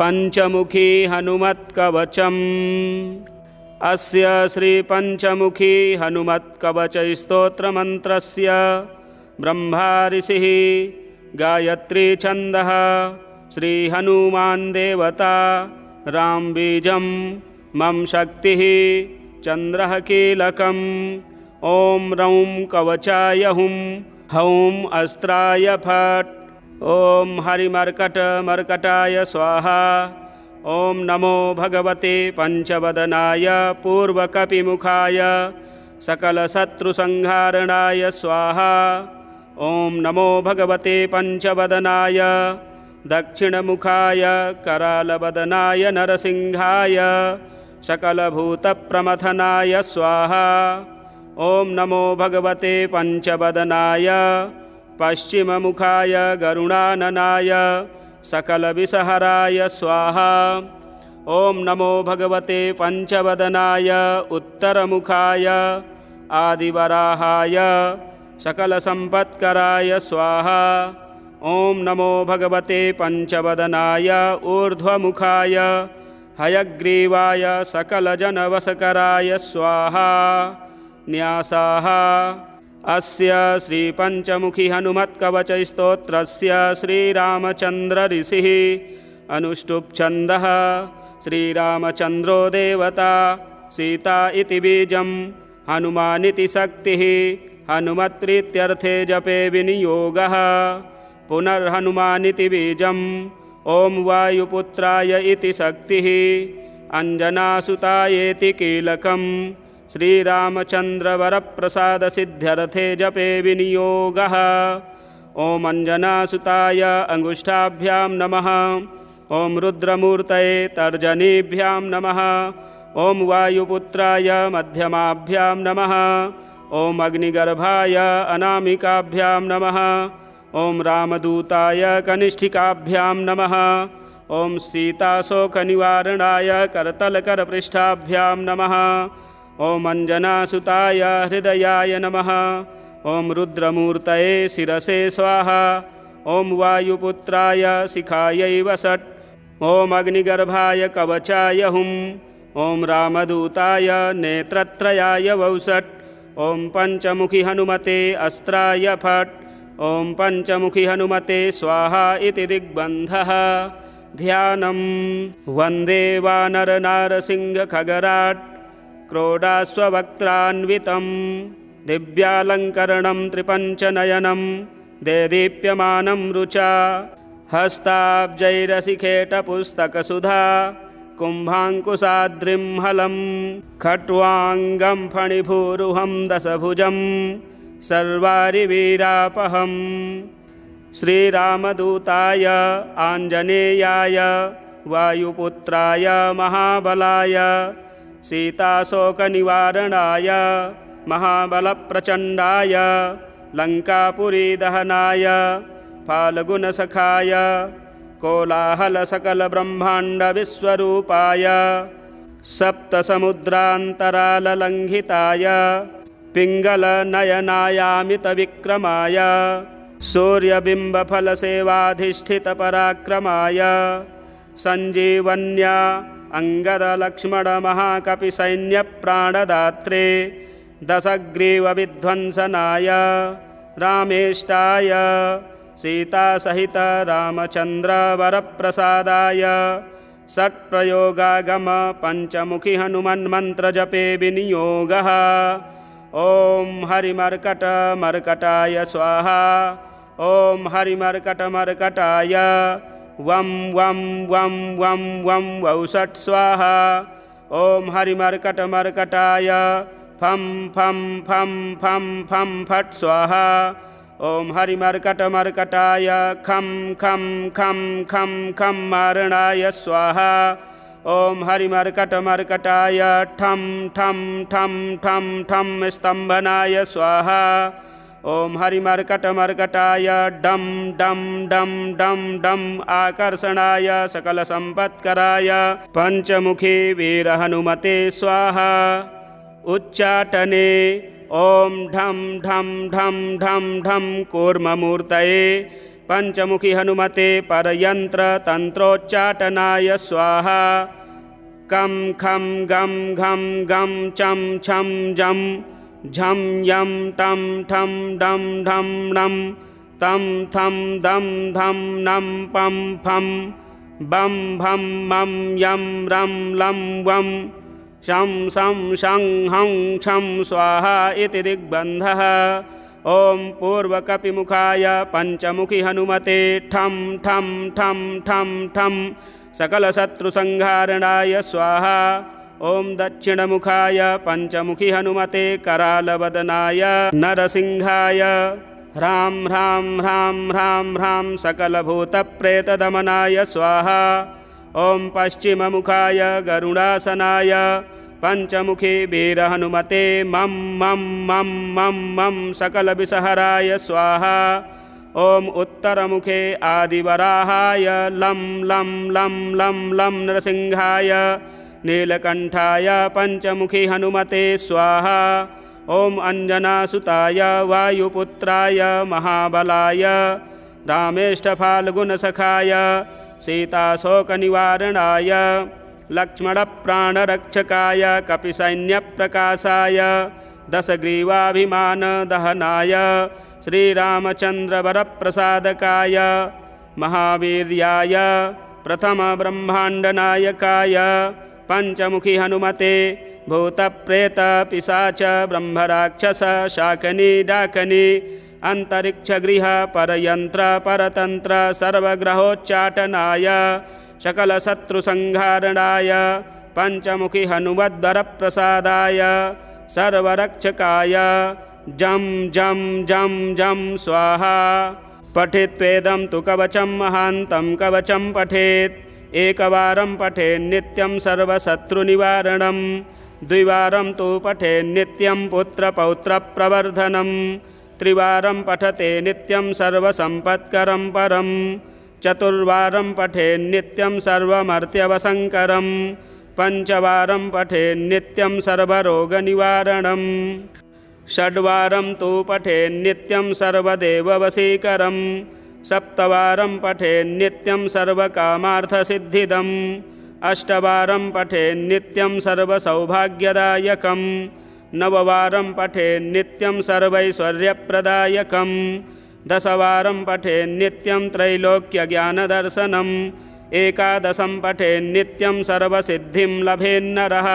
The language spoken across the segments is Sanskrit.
पंचमुखी हनुमत्कवचम्। अस्य श्री पंचमुखी हनुमत्कवचस्तोत्रमन्त्रस्य ब्रह्मा ऋषिः गायत्री छन्दः श्री हनुमान् देवता राम बीजं मम शक्तिः चन्द्रः कीलकम्। ॐ रौं कवचाय हुं हौं अस्त्राय फट्। ॐ हरिमर्कटमर्कटाय स्वाहा। ॐ नमो भगवते पंचवदनाय पूर्वकपिमुखाय सकलशत्रुसंहारणाय स्वाहा। ॐ नमो भगवते पंचवदनाय दक्षिणमुखाय करालवदनाय नरसिंहाय सकलभूतप्रमथनाय स्वाहा। ॐ नमो भगवते पंचवदनाय पश्चिममुखाय गरुडाननाय सकलविषहराय स्वाहा। ॐ नमो भगवते पंचवदनाय उत्तरमुखाय आदिवराहाय सकलसम्पत्कराय स्वाहा। ॐ नमो भगवते पंचवदनाय ऊर्ध्वमुखाय हयग्रीवाय सकलजनवशकराय स्वाहा। न्यासाः। अस्य श्री पंचमुखी हनुमत्कवचस्तोत्रस्य श्रीरामचन्द्र ऋषिः अनुष्टुप् छन्दः श्रीरामचन्द्रो देवता सीता इति बीजं हनुमानिति शक्तिः हनुमत्प्रीत्यर्थे जपे विनियोगः। पुनर्हनुमानिति बीजं ॐ वायुपुत्राय इति शक्तिः अंजनासुतायेति कीलकम्। श्रीरामचन्द्रवरप्रसादसिद्ध्यर्थे जपे विनियोगः। ॐ अंजनासुताय अंगुष्ठाभ्यां नमः। ॐ रुद्रमूर्तये तर्जनीभ्यां नमः। ॐ वायुपुत्राय मध्यमाभ्यां नमः। ॐ अग्निगर्भाय अनामिकाभ्यां नमः। ॐ रामदूताय कनिष्ठिकाभ्यां नमः। ॐ सीताशोकनिवारणाय करतलकरपृष्ठाभ्यां नमः। ॐ अंजनासुताय हृदयाय नमः। ॐ रुद्रमूर्तये शिरसे स्वाहा। ॐ वायुपुत्राय शिखायै वषट्। ॐ अग्निगर्भाय कवचाय हुं। ॐ रामदूताय नेत्रत्रयाय वौषट्। ॐ पंचमुखी हनुमते अस्त्राय फट्। ॐ पंचमुखी हनुमते स्वाहा इति दिग्बन्धः। ध्यानं वन्दे वानरनारसिंहखगराट् क्रोडास्ववक्त्रान्वितं दिव्यालङ्करणं त्रिपञ्चनयनं देदीप्यमानं रुचा हस्ताब्जैरशिखेटपुस्तकसुधा कुम्भाङ्कुशाद्रिं हलं खट्वाङ्गं फणिभूरुहं दशभुजं सर्वारिवीरापहम्। श्रीरामदूताय आञ्जनेयाय वायुपुत्राय महाबलाय सीताशोकनिवारणाय महाबलप्रचण्डाय लङ्कापुरीदहनाय फाल्गुनसखाय कोलाहलसकलब्रह्माण्डविश्वरूपाय सप्तसमुद्रान्तराललङ्घिताय पिङ्गलनयनायामितविक्रमाय सूर्यबिम्बफलसेवाधिष्ठितपराक्रमाय सञ्जीवन्या अंगदलक्ष्मणमहाकपिसैन्यप्राणदात्रे दशग्रीवविध्वंसनाय रामेष्टाय सीतासहित रामचन्द्रवरप्रसादाय षट्प्रयोगागम पंचमुखी हनुमन्मन्त्रजपे विनियोगः। ॐ हरिमर्कटमर्कटाय स्वाहा। ॐ हरिमर्कटमर्कटाय वं वं वं वं वं वौषट् स्वाहा। ॐ हरिमर्कटमर्कटाय फं फं फं फं फं फट् स्वाहा। ॐ हरिमर्कटमर्कटाय खं खं खं खं खं मारणाय स्वाहा। ॐ हरिमर्कटमर्कटाय ठं ठं ठं ठं ठं स्तम्भनाय स्वाहा। ॐ हरिमर्कटमर्कटाय डं डं डं डं डं आकर्षणाय सकलसम्पत्कराय पंचमुखी वीरहनुमते स्वाहा। उच्चाटने ॐ ढं ढं ढं ढं ढं कूर्ममूर्तये पंचमुखी हनुमते परयंत्र तंत्रोच्चाटनाय स्वाहा। कं खं गं घं गं चं छं जं झं यं टं ठं डं ढं णं तं थं दं धं नं पं फं बं भं मं यं रं लं वं शं शं शं हं छं स्वाहा इति दिग्बन्धः। ॐ पूर्वकपिमुखाय पंचमुखी हनुमते ठं ठं ठं ठं ठं सकलशत्रुसंहारणाय स्वाहा। ॐ दक्षिणमुखाय पंचमुखी हनुमते करालवदनाय नरसिंहाय ह्रां ह्रां ह्रां ह्रां ह्रां सकलभूतप्रेतदमनाय स्वाहा। ॐ पश्चिममुखाय गरुडासनाय पंचमुखी वीरहनुमते मं मं मं मं मं सकलविषहराय स्वाहा। ॐ उत्तरमुखे आदिवराहाय लं लं लं लं लं नरसिंहाय नीलकंठाय पंचमुखी हनुमते स्वाहा। ॐ अंजनासुताय वायुपुत्राय महाबलाय रामेष्ठफाल्गुनसखाय सीताशोकनिवारणाय लक्ष्मणप्राणरक्षकाय कपिसैन्यप्रकाशाय दशग्रीवाभिमानदहनाय श्रीरामचन्द्रवरप्रसादकाय महावीर्याय प्रथमब्रह्माण्डनायकाय पंचमुखी हनुमते भूतप्रेतपिशाच ब्रह्मराक्षस शाकनी डाकनी अंतरिक्षगृह परयंत्र परतंत्र सर्वग्रहोच्चाटनाय सकलशत्रुसंहारणाय पंचमुखी हनुमद्वरप्रसादाय सर्वरक्षकाय जं जं जं जं स्वाहा। पठेत्वेदं तु कवचं महान्तं कवचं पठेत् एकवारं पठेन्नित्यं सर्वशत्रुनिवारणं द्विवारं तु पठेन्नित्यं पुत्रपौत्रप्रवर्धनं त्रिवारं पठते नित्यं सर्वसम्पत्करं परं चतुर्वारं पठेन्नित्यं सर्वमर्त्यवसङ्करं पंचवारं पठेन्नित्यं सर्वरोगनिवारणं षड्वारं तु पठेन्नित्यं सर्वदेववशीकरं सप्तवारं पठेन्नित्यं सर्वकामार्थसिद्धिदम् अष्टवारं पठेन्नित्यं सर्वसौभाग्यदायकं नववारं पठेन्नित्यं सर्वैश्वर्यप्रदायकं दशवारं पठेन्नित्यं त्रैलोक्यज्ञानदर्शनं एकादशं पठेन्नित्यं सर्वसिद्धिं लभेन्नरः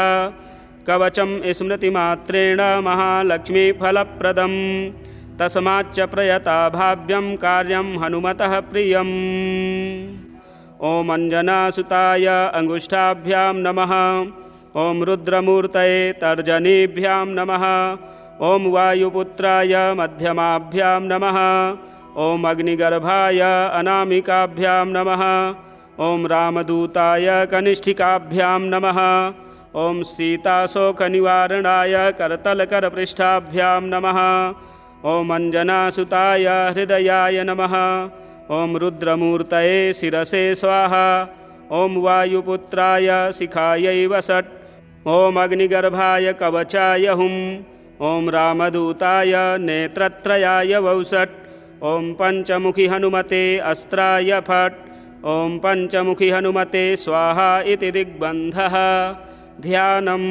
कवचं स्मृतिमात्रेण महालक्ष्मीफलप्रदं तस्माच्च प्रयता भाव्यं कार्यं हनुमतः प्रियम्। ॐ अंजनासुताय अंगुष्ठाभ्यां नमः। ॐ रुद्रमूर्तये तर्जनीभ्यां नमः। ॐ वायुपुत्राय मध्यमाभ्यां नमः। ॐ अग्निगर्भाय अनामिकाभ्यां नमः। ॐ रामदूताय कनिष्ठिकाभ्यां नमः। ॐ सीताशोकनिवारणाय करतलकरपृष्ठाभ्यां नमः। ॐ अंजनासुताय हृदयाय नमः। ॐ रुद्रमूर्तये शिरसे स्वाहा। ॐ वायुपुत्राय शिखायै वषट्। ॐ अग्निगर्भाय कवचाय हुम्। ॐ रामदूताय नेत्रत्रयाय वौषट्। ॐ पंचमुखी हनुमते अस्त्राय फट्। ॐ पंचमुखी हनुमते स्वाहा इति दिग्बन्धः। ध्यानं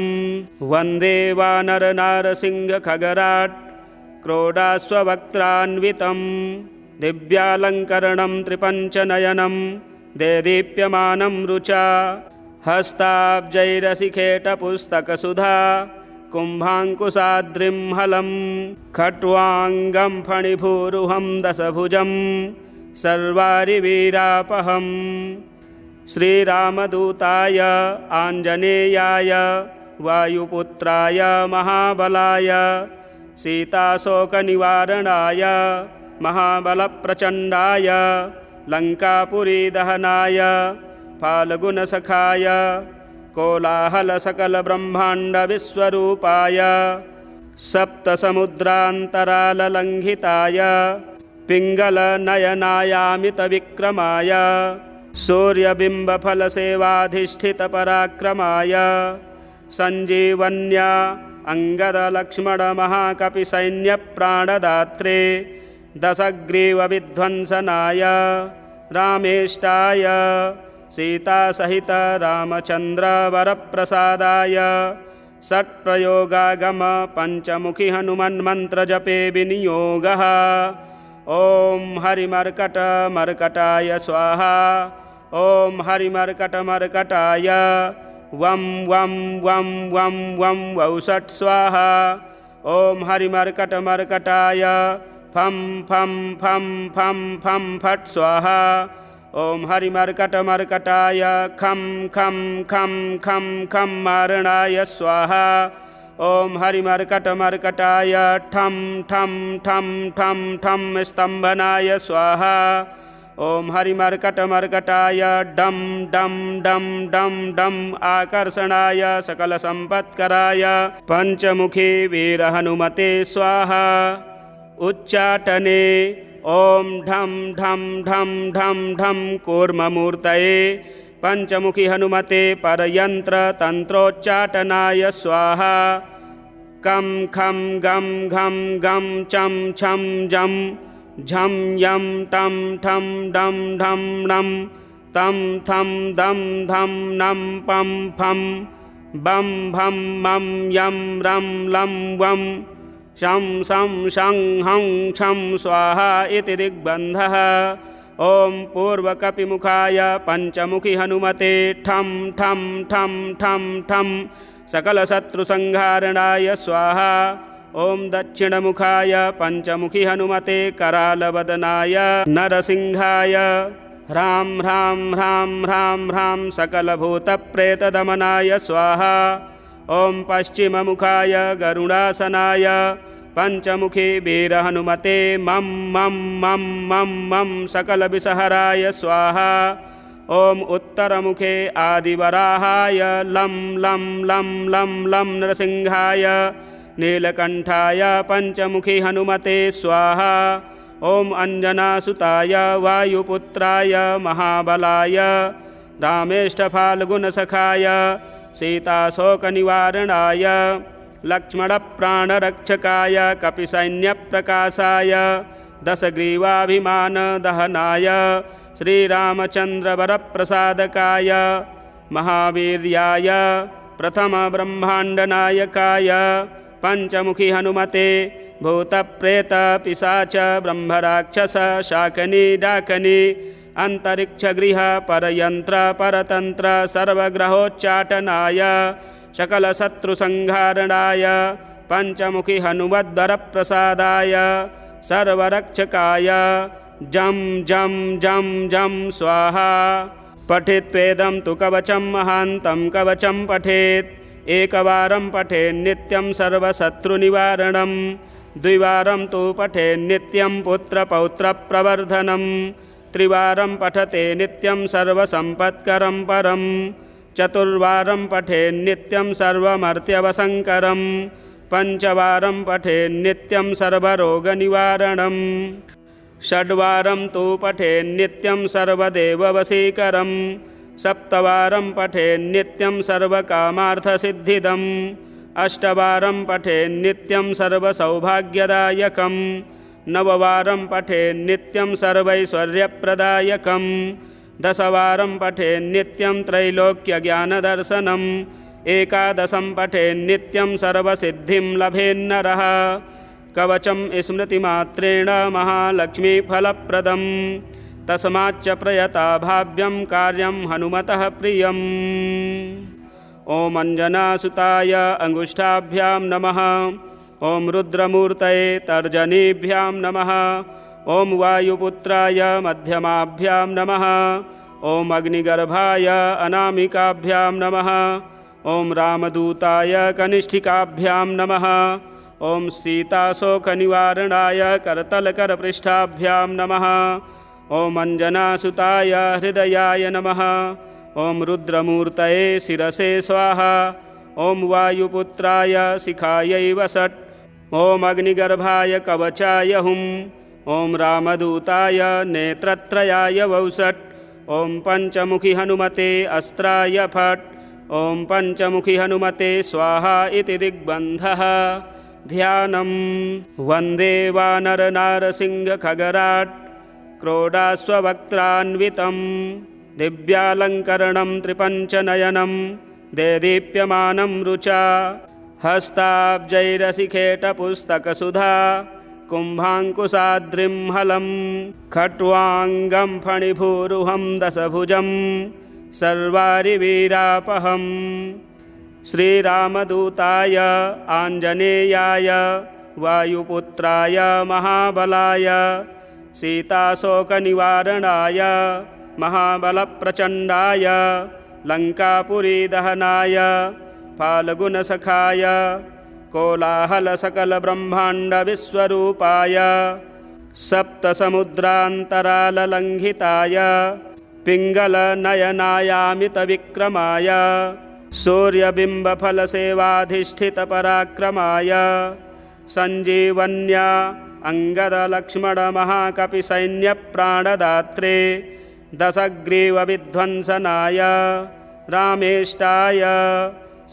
वन्दे वानरनारसिंहखगराट् क्रोडाश्ववक्त्रान्वितं दिव्यालङ्करणं त्रिपञ्चनयनं देदीप्यमानं रुचा हस्ताब्जैरशिखेटपुस्तकसुधा कुम्भाङ्कुशाद्रिं हलं खट्वाङ्गं फणिभूरुहं दशभुजं सर्वारिवीरापहम्। श्रीरामदूताय आञ्जनेयाय वायुपुत्राय महाबलाय सीताशोकनिवारणाय महाबलप्रचण्डाय लङ्कापुरीदहनाय फाल्गुनसखाय कोलाहलसकलब्रह्माण्डविश्वरूपाय सप्तसमुद्रान्तराललङ्घिताय पिङ्गलनयनायामितविक्रमाय सूर्यबिम्बफलसेवाधिष्ठितपराक्रमाय सञ्जीवन्या अङ्गदलक्ष्मणमहाकपिसैन्यप्राणदात्रे दशग्रीवविध्वंसनाय रामेष्टाय सीतासहित रामचन्द्रवरप्रसादाय षट्प्रयोगागम पञ्चमुखी हनुमन्मन्त्रजपे विनियोगः। ॐ हरिमर्कटमर्कटाय स्वाहा। ॐ हरिमर्कटमर्कटाय वं वं वं वं वं वौषट् स्वाहा। ॐ हरिमर्कटमर्कटाय फं फं फं फं फं फट् स्वाहा। ॐ हरिमर्कटमर्कटाय खं खं खं खं खं मारणाय स्वाहा। ॐ हरिमर्कटमर्कटाय ठं ठं ठं ठं ठं स्तम्भनाय स्वाहा। ॐ हरिमर्कटमर्कटाय डं डं डं डं डं आकर्षणाय सकलसम्पत्कराय पञ्चमुखी वीरहनुमते स्वाहा। उच्चाटने ॐ ढं ढं ढं ढं ढं कूर्ममूर्तये पञ्चमुखी हनुमते परयन्त्रतन्त्रोच्चाटनाय स्वाहा। कं खं गं घं गं चं छं जं झं यं टं ठं डं ढं णं तं थं दं धं नं पं फं बं भं मं यं रं लं वं शं शं शं हं छं स्वाहा इति दिग्बन्धः। ॐ पूर्वकपिमुखाय पञ्चमुखी हनुमते ठं ठं ठं ठं ठं सकलशत्रुसंहारणाय स्वाहा। ॐ दक्षिणमुखाय पञ्चमुखी हनुमते करालवदनाय नरसिंहाय ह्रां ह्रां ह्रां ह्रां ह्रां सकलभूतप्रेतदमनाय स्वाहा। ॐ पश्चिममुखाय गरुडासनाय पञ्चमुखी वीरहनुमते मं मं मं मं मं सकलविषहराय स्वाहा। ॐ उत्तरमुखे आदिवराहाय लं लं लं लं लं नरसिंहाय नीलकण्ठाय पञ्चमुखी हनुमते स्वाहा। ॐ अञ्जनासुताय वायुपुत्राय महाबलाय रामेष्ठफाल्गुनसखाय सीताशोकनिवारणाय लक्ष्मणप्राणरक्षकाय कपिसैन्यप्रकाशाय दशग्रीवाभिमानदहनाय श्रीरामचन्द्रवरप्रसादकाय महावीर्याय प्रथमब्रह्माण्डनायकाय पञ्चमुखी हनुमते भूतप्रेतपिशाच ब्रह्मराक्षस शाकनी डाकनी अन्तरिक्षगृह परयन्त्र परतन्त्र सर्वग्रहोच्चाटनाय सकलशत्रुसंहारणाय पञ्चमुखी हनुमद्वरप्रसादाय सर्वरक्षकाय जं जं जं जं स्वाहा। पठेत्वेदं तु कवचं महान्तं कवचं पठेत् एकवारं पठेन्नित्यं सर्वशत्रुनिवारणं द्विवारं तु पठेन्नित्यं पुत्रपौत्रप्रवर्धनं त्रिवारं पठते नित्यं सर्वसम्पत्करं परं चतुर्वारं पठेन्नित्यं सर्वमर्त्यवसङ्करं पञ्चवारं पठेन्नित्यं सर्वरोगनिवारणं षड्वारं तु पठेन्नित्यं सर्वदेववशीकरं सप्तवारं पठेन्नित्यं सर्वकामार्थसिद्धिदम् अष्टवारं पठेन्नित्यं सर्वसौभाग्यदायकं नववारं पठेन्नित्यं सर्वैश्वर्यप्रदायकं दशवारं पठेन्नित्यं त्रैलोक्यज्ञानदर्शनम् एकादशं पठेन्नित्यं सर्वसिद्धिं लभेन्नरः कवचं स्मृतिमात्रेण महालक्ष्मीफलप्रदं तस्माच्च प्रयता भाव्यं कार्यं हनुमतः प्रियम्। ॐ अञ्जनासुताय अङ्गुष्ठाभ्यां नमः। ॐ रुद्रमूर्तये तर्जनीभ्यां नमः। ॐ वायुपुत्राय मध्यमाभ्यां नमः। ॐ अग्निगर्भाय अनामिकाभ्यां नमः। ॐ रामदूताय कनिष्ठिकाभ्यां नमः। ॐ सीताशोकनिवारणाय करतलकरपृष्ठाभ्यां नमः। ॐ अञ्जनासुताय हृदयाय नमः। ॐ रुद्रमूर्तये शिरसे स्वाहा। ॐ वायुपुत्राय शिखायै वषट्। ॐ अग्निगर्भाय कवचाय हुं। ॐ रामदूताय नेत्रत्रयाय वौषट्। ॐ पञ्चमुखी हनुमते अस्त्राय फट्। ॐ पञ्चमुखी हनुमते स्वाहा इति दिग्बन्धः। ध्यानं वन्दे वानरनारसिंहखगराट् क्रोडास्ववक्त्रान्वितं दिव्यालङ्करणं त्रिपञ्चनयनं देदीप्यमानं रुचा हस्ताब्जैरसिखेटपुस्तकसुधा कुम्भाङ्कुशाद्रिं हलं खट्वाङ्गं फणिभूरुहं दशभुजं सर्वारिवीरापहं श्रीरामदूताय आञ्जनेयाय वायुपुत्राय महाबलाय सीताशोकनिवारणाय महाबलप्रचण्डाय लङ्कापुरीदहनाय फाल्गुनसखाय कोलाहलसकलब्रह्माण्डविश्वरूपाय सप्तसमुद्रान्तराललङ्घिताय पिङ्गलनयनायामितविक्रमाय सूर्यबिम्बफलसेवाधिष्ठितपराक्रमाय सञ्जीवन्या अङ्गदलक्ष्मणमहाकपिसैन्यप्राणदात्रे दशग्रीवविध्वंसनाय रामेष्टाय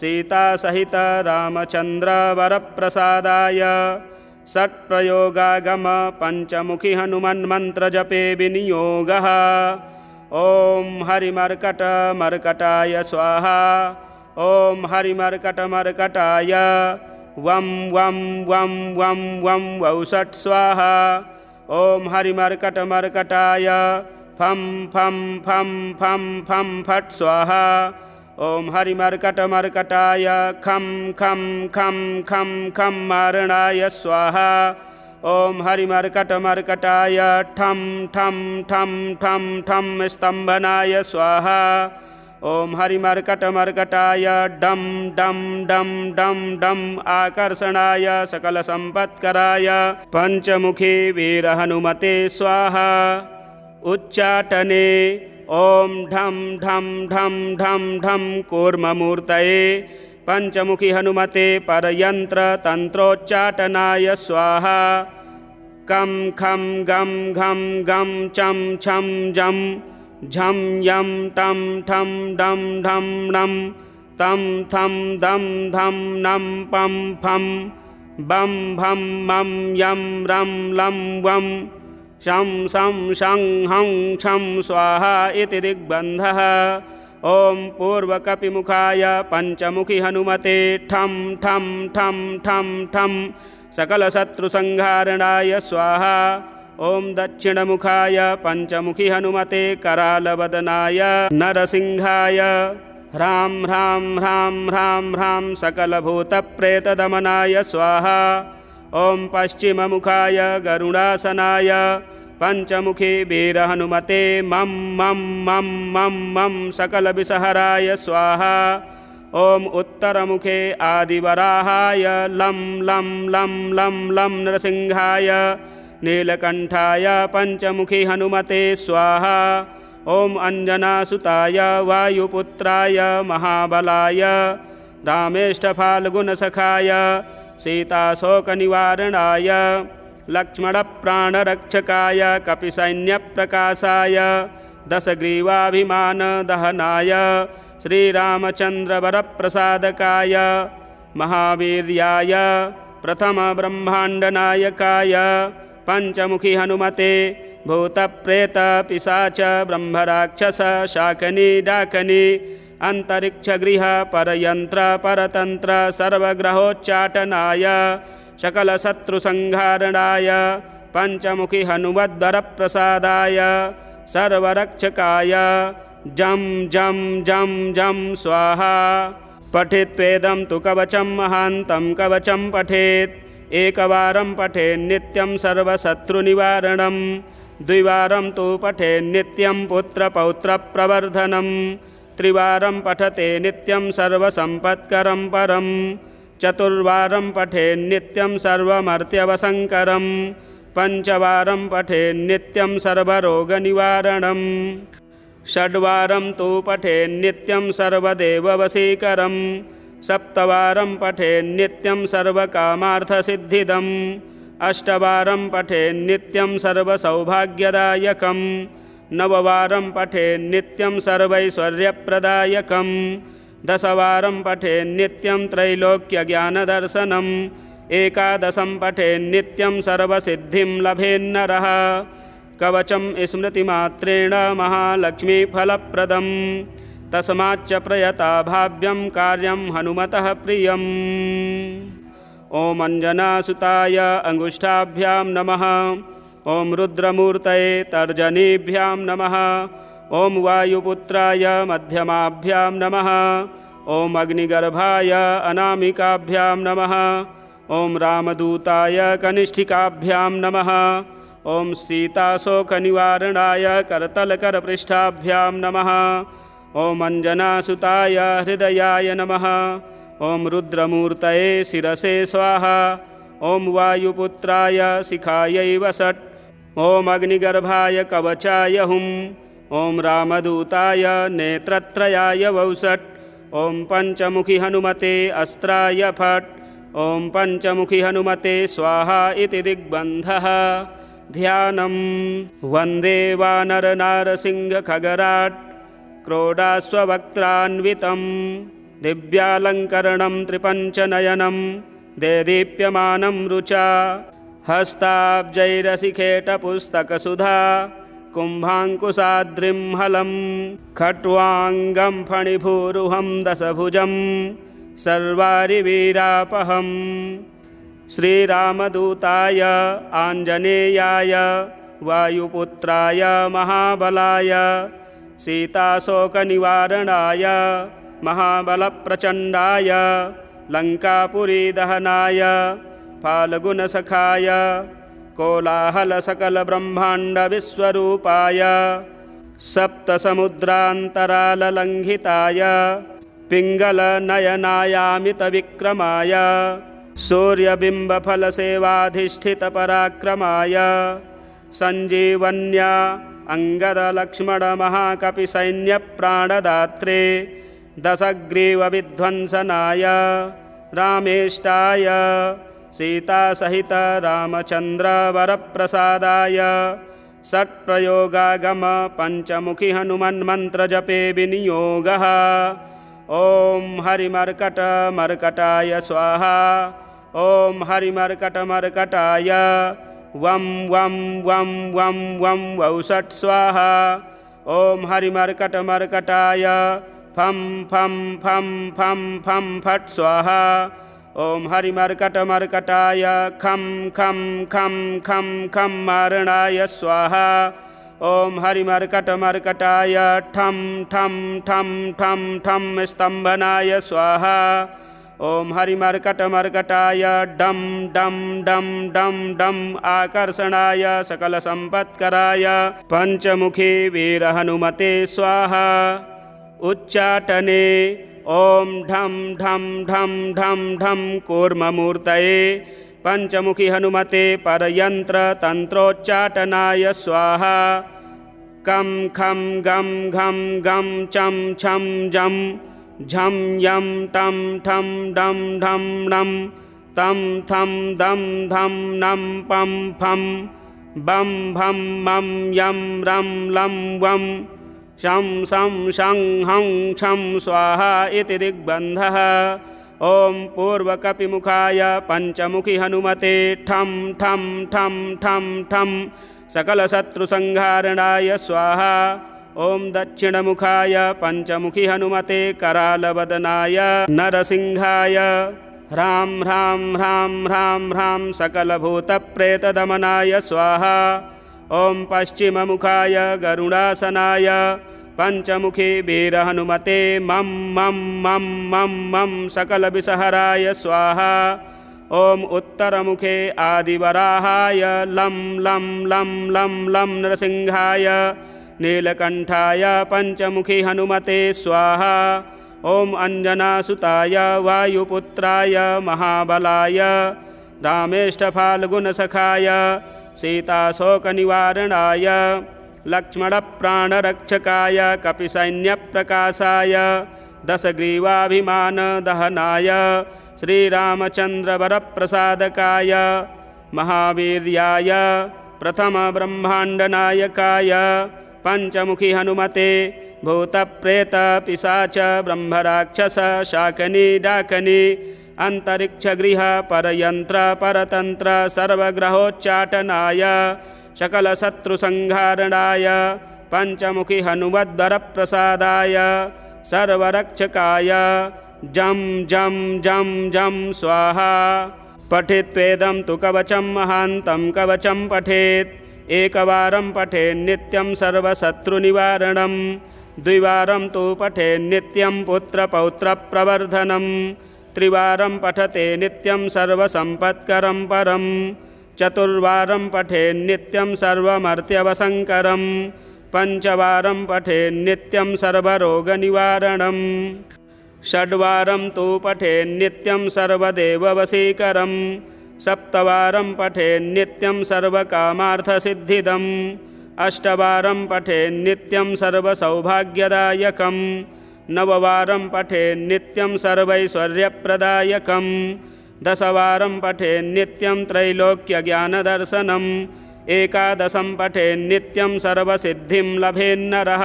सीतासहित रामचन्द्रवरप्रसादाय षट्प्रयोगागम पञ्चमुखि हनुमन्मन्त्रजपे विनियोगः। ॐ हरिमर्कटमर्कटाय स्वाहा। ॐ हरिमर्कटमर्कटाय वं वं वं वं वं वौषट् स्वाहा। ॐ हरिमर्कटमर्कटाय फं फं फं फं फं फट् स्वाहा। ॐ हरिमर्कटमर्कटाय खं खं खं खं खं मारणाय स्वाहा। ॐ हरिमर्कटमर्कटाय ठं ठं ठं ठं ठं स्तम्भनाय स्वाहा। ॐ हरिमर्कटमर्कटाय डं डं डं डं डं आकर्षणाय सकलसम्पत्कराय पञ्चमुखी वीरहनुमते स्वाहा। उच्चाटने ॐ ढं ढं ढं ढं ढं कूर्ममूर्तये पञ्चमुखि हनुमते परयन्त्रतन्त्रोच्चाटनाय स्वाहा। कं खं गं घं गं चं छं जं झं यं टं ठं डं ढं णं तं थं दं धं नं पं फं बं भं मं यं रं लं वं शं शं शं हं छं स्वाहा इति दिग्बन्धः। ॐ पूर्वकपिमुखाय पञ्चमुखि हनुमते ठं ठं ठं ठं ठं सकलशत्रुसंहारणाय स्वाहा। ॐ दक्षिणमुखाय पञ्चमुखि हनुमते करालवदनाय नरसिंहाय ह्रां ह्रां ह्रां ह्रां ह्रां सकलभूतप्रेतदमनाय स्वाहा। ॐ पश्चिममुखाय गरुडासनाय पञ्चमुखी वीरहनुमते मं मं मं मं मं सकलविषहराय स्वाहा। ॐ उत्तरमुखे आदिवराहाय लं लं लं लं लं नरसिंहाय नीलकण्ठाय पञ्चमुखी हनुमते स्वाहा। ॐ अञ्जनासुताय वायुपुत्राय महाबलाय रामेष्ठफाल्गुनसखाय सीताशोकनिवारणाय लक्ष्मणप्राणरक्षकाय कपिसैन्यप्रकाशाय दशग्रीवाभिमानदहनाय श्रीरामचन्द्रवरप्रसादकाय महावीर्याय प्रथमब्रह्माण्डनायकाय पञ्चमुखि हनुमते भूतप्रेतपिशाच ब्रह्मराक्षस शाकनी डाकनी अन्तरिक्षगृह परयन्त्र परतन्त्र सर्वग्रहोच्चाटनाय सकलशत्रुसंहारणाय पञ्चमुखि हनुमद्वरप्रसादाय सर्वरक्षकाय जं जं जं जं स्वाहा। पठेत्वेदं तु कवचं महान्तं कवचं पठेत्। एकवारं पठेन्नित्यं सर्वशत्रुनिवारणं। द्विवारं तु पठेन्नित्यं पुत्रपौत्रप्रवर्धनं। त्रिवारं पठते नित्यं सर्वसम्पत्करं परं। चतुर्वारं पठेन्नित्यं सर्वमर्त्यवसङ्करं। पञ्चवारं पठेन्नित्यं सर्वरोगनिवारणं। षड्वारं तु पठेन्नित्यं सर्वदेववशीकरं। सप्तवारं पठेन्नित्यं सर्वकामार्थसिद्धिदम्। अष्टवारं पठेन्नित्यं सर्वसौभाग्यदायकं। नववारं पठेन्नित्यं सर्वैश्वर्यप्रदायकं। दशवारं पठेन्नित्यं त्रैलोक्यज्ञानदर्शनम्। एकादशं पठेन्नित्यं सर्वसिद्धिं लभेन्नरः कवचं स्मृतिमात्रेण महालक्ष्मीफलप्रदं तस्माच्च प्रयता भाव्यं कार्यं हनुमतः प्रियम्। ॐ अञ्जनासुताय अङ्गुष्ठाभ्यां नमः। ॐ रुद्रमूर्तये तर्जनीभ्यां नमः। ॐ वायुपुत्राय मध्यमाभ्यां नमः। ॐ अग्निगर्भाय अनामिकाभ्यां नमः। ॐ रामदूताय कनिष्ठिकाभ्यां नमः। ॐ सीताशोकनिवारणाय करतलकरपृष्ठाभ्यां नमः। ॐ अञ्जनासुताय हृदयाय नमः। ॐ रुद्रमूर्तये शिरसे स्वाहा। ॐ वायुपुत्राय शिखायै वसट्। ॐ अग्निगर्भाय कवचाय हुम्। ॐ रामदूताय नेत्रत्रयाय वौषट्। ॐ पञ्चमुखि हनुमते अस्त्राय फट्। ॐ पञ्चमुखि हनुमते स्वाहा इति दिग्बन्धः। ध्यानं वन्दे वानरनारसिंहखगराट् क्रोडाश्ववक्त्रान्वितं दिव्यालङ्करणं त्रिपञ्चनयनं देदीप्यमानं रुचा हस्ताब्जैरसिखेटपुस्तकसुधा कुम्भाङ्कुशाद्रिं हलं खट्वाङ्गं फणिभूरुहं दशभुजं सर्वारिवीरापहं श्रीरामदूताय आञ्जनेयाय वायुपुत्राय महाबलाय सीताशोकनिवारणाय महाबलप्रचण्डाय लङ्कापुरीदहनाय फाल्गुनसखाय कोलाहलसकलब्रह्माण्डविश्वरूपाय सप्तसमुद्रान्तराललङ्घिताय पिङ्गलनयनायामितविक्रमाय सूर्यबिम्बफलसेवाधिष्ठितपराक्रमाय सञ्जीवन्या अङ्गदलक्ष्मणमहाकपिसैन्यप्राणदात्रे दशग्रीवविध्वंसनाय रामेष्टाय सीतासहित रामचन्द्रवरप्रसादाय षट्प्रयोगागम पञ्चमुखि हनुमन्मन्त्रजपे विनियोगः। ॐ हरिमर्कटमर्कटाय स्वाहा। ॐ हरिमर्कटमर्कटाय वं वं वं वं वं वौषट् स्वाहा। ॐ हरिमर्कटमर्कटाय फं फं फं फं फं फट् स्वाहा। ॐ हरिमर्कटमर्कटाय खं खं खं खं खं मारणाय स्वाहा। ॐ हरिमर्कटमर्कटाय ठं ठं ठं ठं ठं स्तम्भनाय स्वाहा। ॐ हरिमर्कटमर्कटाय डं डं डं डं डं आकर्षणाय सकलसम्पत्कराय पञ्चमुखी वीरहनुमते स्वाहा। उच्चाटने ॐ ढं ढं ढं ढं ढं कूर्ममूर्तये पञ्चमुखि हनुमते परयन्त्रतन्त्रोच्चाटनाय स्वाहा। कं खं गं घं गं चं छं जं झं यं टं ठं डं ढं णं तं थं दं धं नं पं फं बं भं मं यं रं लं वं शं शं शं हं छं स्वाहा इति दिग्बन्धः। ॐ पूर्वकपिमुखाय पञ्चमुखि हनुमते ठं ठं ठं ठं ठं सकलशत्रुसंहारणाय स्वाहा। ॐ दक्षिणमुखाय पञ्चमुखि हनुमते करालवदनाय नरसिंहाय ह्रां ह्रां ह्रां ह्रां ह्रां सकलभूतप्रेतदमनाय स्वाहा। ॐ पश्चिममुखाय गरुडासनाय पञ्चमुखी वीरहनुमते मं मं मं मं मं सकलविषहराय स्वाहा। ॐ उत्तरमुखे आदिवराहाय लं लं लं लं लं नरसिंहाय नीलकण्ठाय पञ्चमुखी हनुमते स्वाहा। ॐ अञ्जनासुताय वायुपुत्राय महाबलाय रामेष्ठफाल्गुनसखाय सीताशोकनिवारणाय लक्ष्मणप्राणरक्षकाय कपिसैन्यप्रकाशाय दशग्रीवाभिमानदहनाय श्रीरामचन्द्रवरप्रसादकाय महावीर्याय प्रथमब्रह्माण्डनायकाय पञ्चमुखि हनुमते भूतप्रेतपिशाच ब्रह्मराक्षस शाकनी डाकनी अंतरिक्षगृह परयंत्र परतंत्र सर्वग्रहोच्चाटनाय सकलशत्रुसंहारणाय पंचमुखी हनुमद्वरप्रसादाय सर्वरक्षकाय जं जं जं जं स्वाहा। पठेत्वेदं तु कवचं महान्तं कवचं पठेत् एकवारं पठेन्नित्यं सर्वशत्रुनिवारणं द्विवारं तु पठेन्नित्यं पुत्रपौत्रप्रवर्धनं त्रिवारं पठते नित्यं सर्वसम्पत्करं परं चतुर्वारं पठेन्नित्यं सर्वमर्त्यवसङ्करं पंचवारं पठेन्नित्यं सर्वरोगनिवारणं षड्वारं तु पठेन्नित्यं सर्वदेववशीकरं सप्तवारं पठेन्नित्यं सर्वकामार्थसिद्धिदम् अष्टवारं पठेन्नित्यं सर्वसौभाग्यदायकं नववारं पठेन्नित्यं सर्वैश्वर्यप्रदायकं दशवारं पठेन्नित्यं त्रैलोक्यज्ञानदर्शनम् एकादशं पठेन्नित्यं सर्वसिद्धिं लभेन्नरः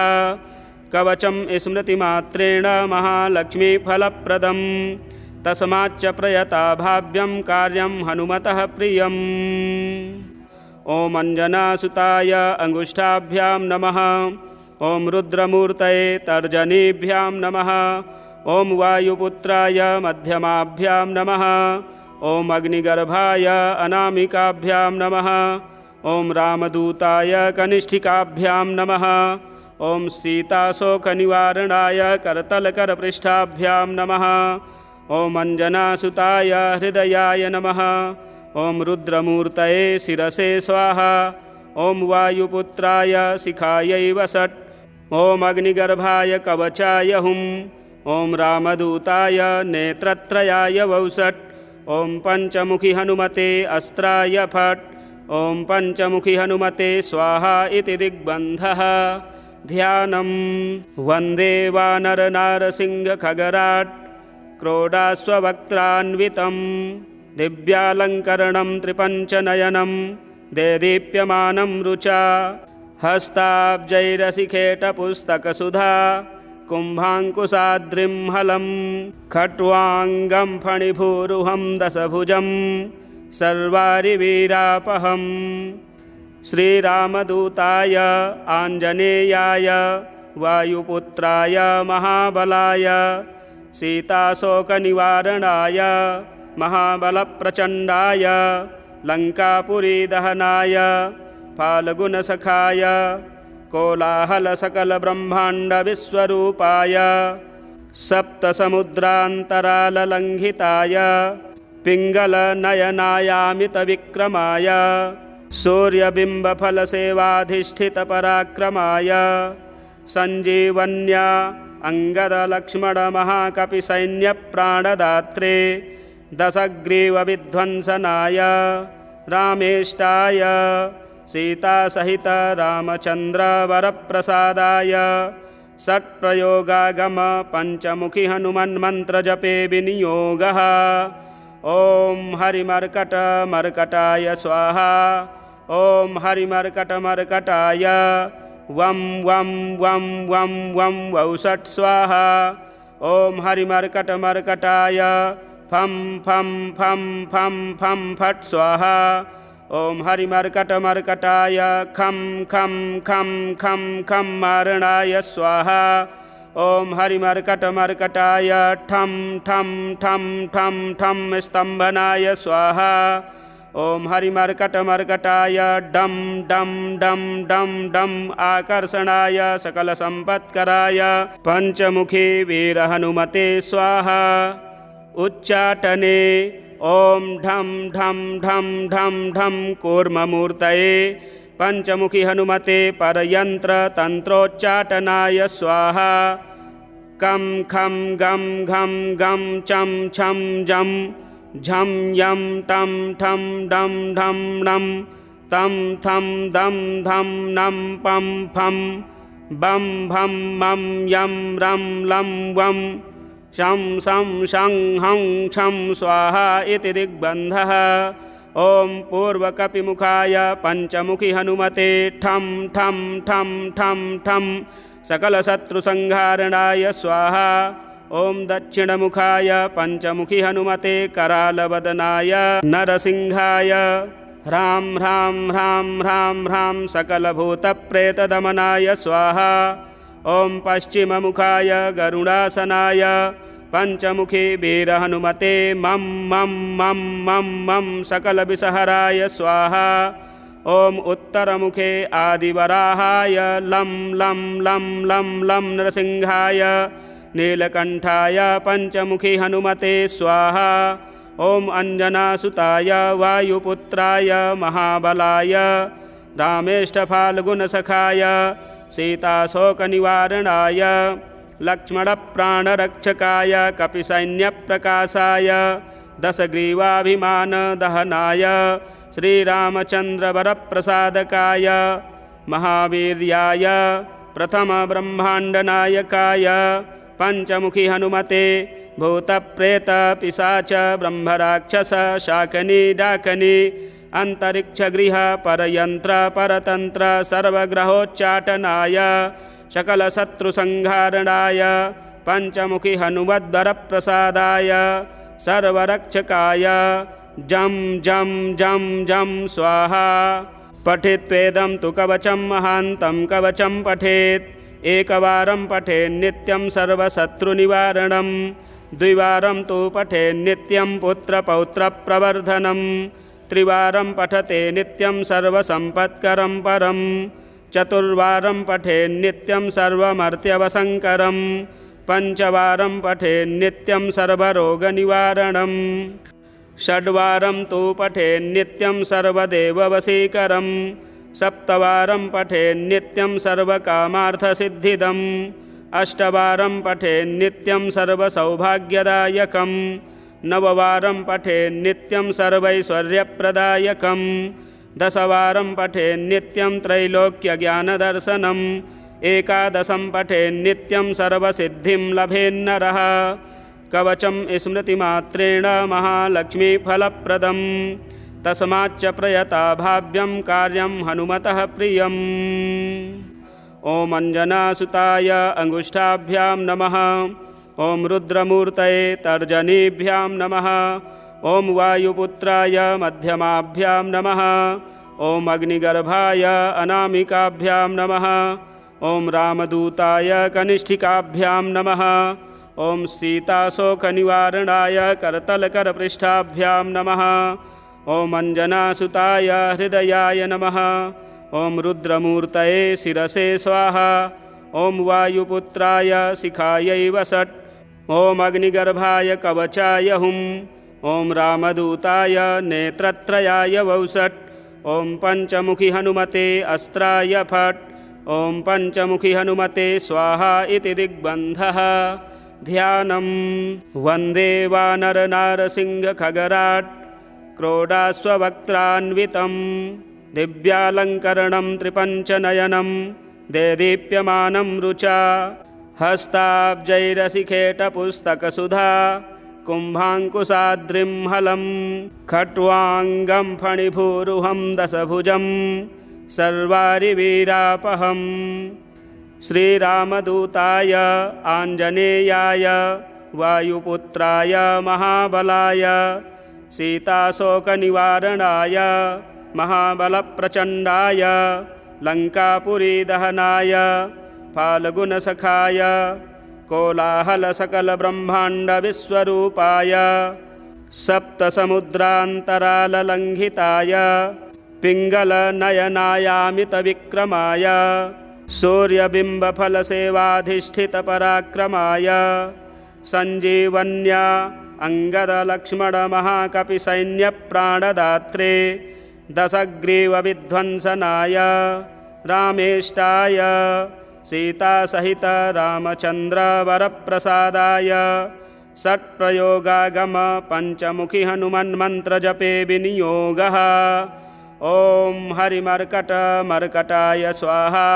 कवचं स्मृतिमात्रेण महालक्ष्मीफलप्रदं तस्माच्च प्रयता भाव्यं कार्यं हनुमतः प्रियम्। ॐ अञ्जनासुताय अङ्गुष्ठाभ्यां नमः। ॐ रुद्रमूर्तये तर्जनीभ्यां नमः। ॐ वायुपुत्राय मध्यमाभ्यां नमः। ॐ अग्निगर्भाय अनामिकाभ्यां नमः। ॐ रामदूताय कनिष्ठिकाभ्यां नमः। ॐ सीताशोकनिवारणाय करतलकरपृष्ठाभ्यां नमः। ॐ अञ्जनासुताय हृदयाय नमः। ॐ रुद्रमूर्तये शिरसे स्वाहा। ॐ वायुपुत्राय शिखायै वसट्। ॐ अग्निगर्भाय कवचाय हुम्। ॐ रामदूताय नेत्रत्रयाय वौषट्। ॐ पंचमुखी हनुमते अस्त्राय फट्। ॐ पंचमुखी हनुमते स्वाहा इति दिग्बन्धः। ध्यानं वन्दे वानरनारसिंहखगराट् क्रोडाश्ववक्त्रान्वितं दिव्यालङ्करणं त्रिपञ्चनयनं देदीप्यमानं रुचा हस्ताब्जैरसिखेटपुस्तकसुधा कुम्भाङ्कुशाद्रिं हलं खट्वाङ्गं फणिभूरुहं दशभुजं सर्वारिवीरापहं श्रीरामदूताय आञ्जनेयाय वायुपुत्राय महाबलाय सीताशोकनिवारणाय महाबलप्रचण्डाय लङ्कापुरीदहनाय फाल्गुनसखाय कोलाहलसकलब्रह्माण्डविश्वरूपाय सप्तसमुद्रान्तराललङ्घिताय पिङ्गलनयनायामितविक्रमाय सूर्यबिम्बफलसेवाधिष्ठितपराक्रमाय सञ्जीवन्या अङ्गदलक्ष्मणमहाकपिसैन्यप्राणदात्रे दशग्रीवविध्वंसनाय रामेष्टाय सीतासहित रामचन्द्रवरप्रसादाय षट्प्रयोगागम पंचमुखी हनुमन्मन्त्रजपे विनियोगः। ॐ हरिमर्कटमर्कटाय स्वाहा। ॐ हरिमर्कटमर्कटाय वं वं वं वं वं वौषट् स्वाहा। ॐ हरिमर्कटमर्कटाय फं फं फं फं फं फट् स्वाहा। ॐ हरिमर्कटमर्कटाय खं खं खं खं खं मारणाय स्वाहा। ॐ हरिमर्कटमर्कटाय ठं ठं ठं ठं ठं स्तम्भनाय स्वाहा। ॐ हरिमर्कटमर्कटाय डं डं डं डं डं आकर्षणाय सकलसम्पत्कराय पंचमुखी वीरहनुमते स्वाहा। उच्चाटने ॐ ढं ढं ढं ढं ढं कूर्ममूर्तये पंचमुखी हनुमते परयन्त्रतन्त्रोच्चाटनाय स्वाहा। कं खं गं घं गं चं छं जं झं यं टं ठं डं ढं णं तं थं दं धं नं पं फं बं भं मं यं रं लं वं शं शं शं हं छं स्वाहा इति दिग्बन्धः। ॐ पूर्वकपिमुखाय पंचमुखी हनुमते ठं ठं ठं ठं ठं सकलशत्रुसंहारणाय स्वाहा। ॐ दक्षिणमुखाय पंचमुखी हनुमते करालवदनाय नरसिंहाय ह्रां ह्रां ह्रां ह्रां ह्रां सकलभूतप्रेतदमनाय स्वाहा। ॐ पश्चिममुखाय गरुडासनाय पंचमुखी वीरहनुमते मं मं मं मं मं सकलविषहराय स्वाहा। ॐ उत्तरमुखे आदिवराहाय लं लं लं लं लं नरसिंहाय नीलकंठाय पंचमुखी हनुमते स्वाहा। ॐ अंजनासुताय वायुपुत्राय महाबलाय रामेष्ठफाल्गुनसखाय सीताशोकनिवारणाय लक्ष्मणप्राणरक्षकाय कपिसैन्यप्रकाशाय दशग्रीवाभिमानदहनाय श्रीरामचन्द्रवरप्रसादकाय महावीर्याय प्रथमब्रह्माण्डनायकाय पंचमुखी हनुमते भूतप्रेतपिशाच ब्रह्मराक्षस शाकनी डाकनी अंतरिक्षगृह परयंत्र परतंत्र सर्वग्रहोच्चाटनाय सकलशत्रुसंहारणाय पंचमुखी हनुमद्वरप्रसादाय सर्वरक्षकाय जं जं जं जं स्वाहा। पठेत्वेदं तु कवचं महान्तं कवचं पठेत् एकवारं पठेन्नित्यं सर्वशत्रुनिवारणं द्विवारं तु पठेन्नित्यं पुत्रपौत्रप्रवर्धनं त्रिवारं पठते नित्यं सर्वसम्पत्करं परं चतुर्वारं पठेन्नित्यं सर्वमर्त्यवसङ्करं पंचवारं पठेन्नित्यं सर्वरोगनिवारणं षड्वारं तु पठेन्नित्यं सर्वदेववशीकरं सप्तवारं पठेन्नित्यं सर्वकामार्थसिद्धिदम् अष्टवारं पठेन्नित्यं सर्वसौभाग्यदायकं नववारं पठेन्नित्यं सर्वैश्वर्यप्रदायकं दशवारं पठेन्नित्यं त्रैलोक्यज्ञानदर्शनम् एकादशं पठेन्नित्यं सर्वसिद्धिं लभेन्नरः कवचं स्मृतिमात्रेण महालक्ष्मीफलप्रदं तस्माच्च प्रयता भाव्यं कार्यं हनुमतः प्रियम्। ॐ अंजनासुताय अंगुष्ठाभ्यां नमः। ॐ रुद्रमूर्तये तर्जनीभ्यां नमः। ॐ वायुपुत्राय मध्यमाभ्यां नमः। ॐ अग्निगर्भाय अनामिकाभ्यां नमः। ॐ रामदूताय कनिष्ठिकाभ्यां नमः। ॐ सीताशोकनिवारणाय करतलकरपृष्ठाभ्यां नमः। ॐ अंजनासुताय हृदयाय नमः। ॐ रुद्रमूर्तये शिरसे स्वाहा। ॐ वायुपुत्राय शिखायै वषट्। ॐ अग्निगर्भाय कवचाय हुम्। ॐ रामदूताय नेत्रत्रयाय वौषट्। ॐ पंचमुखी हनुमते अस्त्राय फट्। ॐ पंचमुखी हनुमते स्वाहा इति दिग्बन्धः। ध्यानं वन्दे वानरनारसिंहखगराट् क्रोडाश्ववक्त्रान्वितं दिव्यालङ्करणं त्रिपञ्चनयनं देदीप्यमानं रुचा हस्ताब्जैरशिखेटपुस्तकसुधा कुम्भाङ्कुशाद्रिं हलं खट्वाङ्गं फणिभूरुहं दशभुजं सर्वारिवीरापहम् श्रीरामदूताय आञ्जनेयाय वायुपुत्राय महाबलाय सीताशोकनिवारणाय महाबलप्रचण्डाय लङ्कापुरीदहनाय फाल्गुनसखाय कोलाहलसकलब्रह्माण्डविश्वरूपाय सप्तसमुद्रान्तराललङ्घिताय पिङ्गलनयनायामितविक्रमाय सूर्यबिम्बफलसेवाधिष्ठितपराक्रमाय सञ्जीवन्या अङ्गदलक्ष्मणमहाकपिसैन्यप्राणदात्रे दशग्रीवविध्वंसनाय रामेष्टाय सीतासहित रामचन्द्रवरप्रसादाय षट्प्रयोगागम पंचमुखी हनुमन्मन्त्रजपे विनियोगः। ॐ हरिमर्कटमर्कटाय स्वाहा।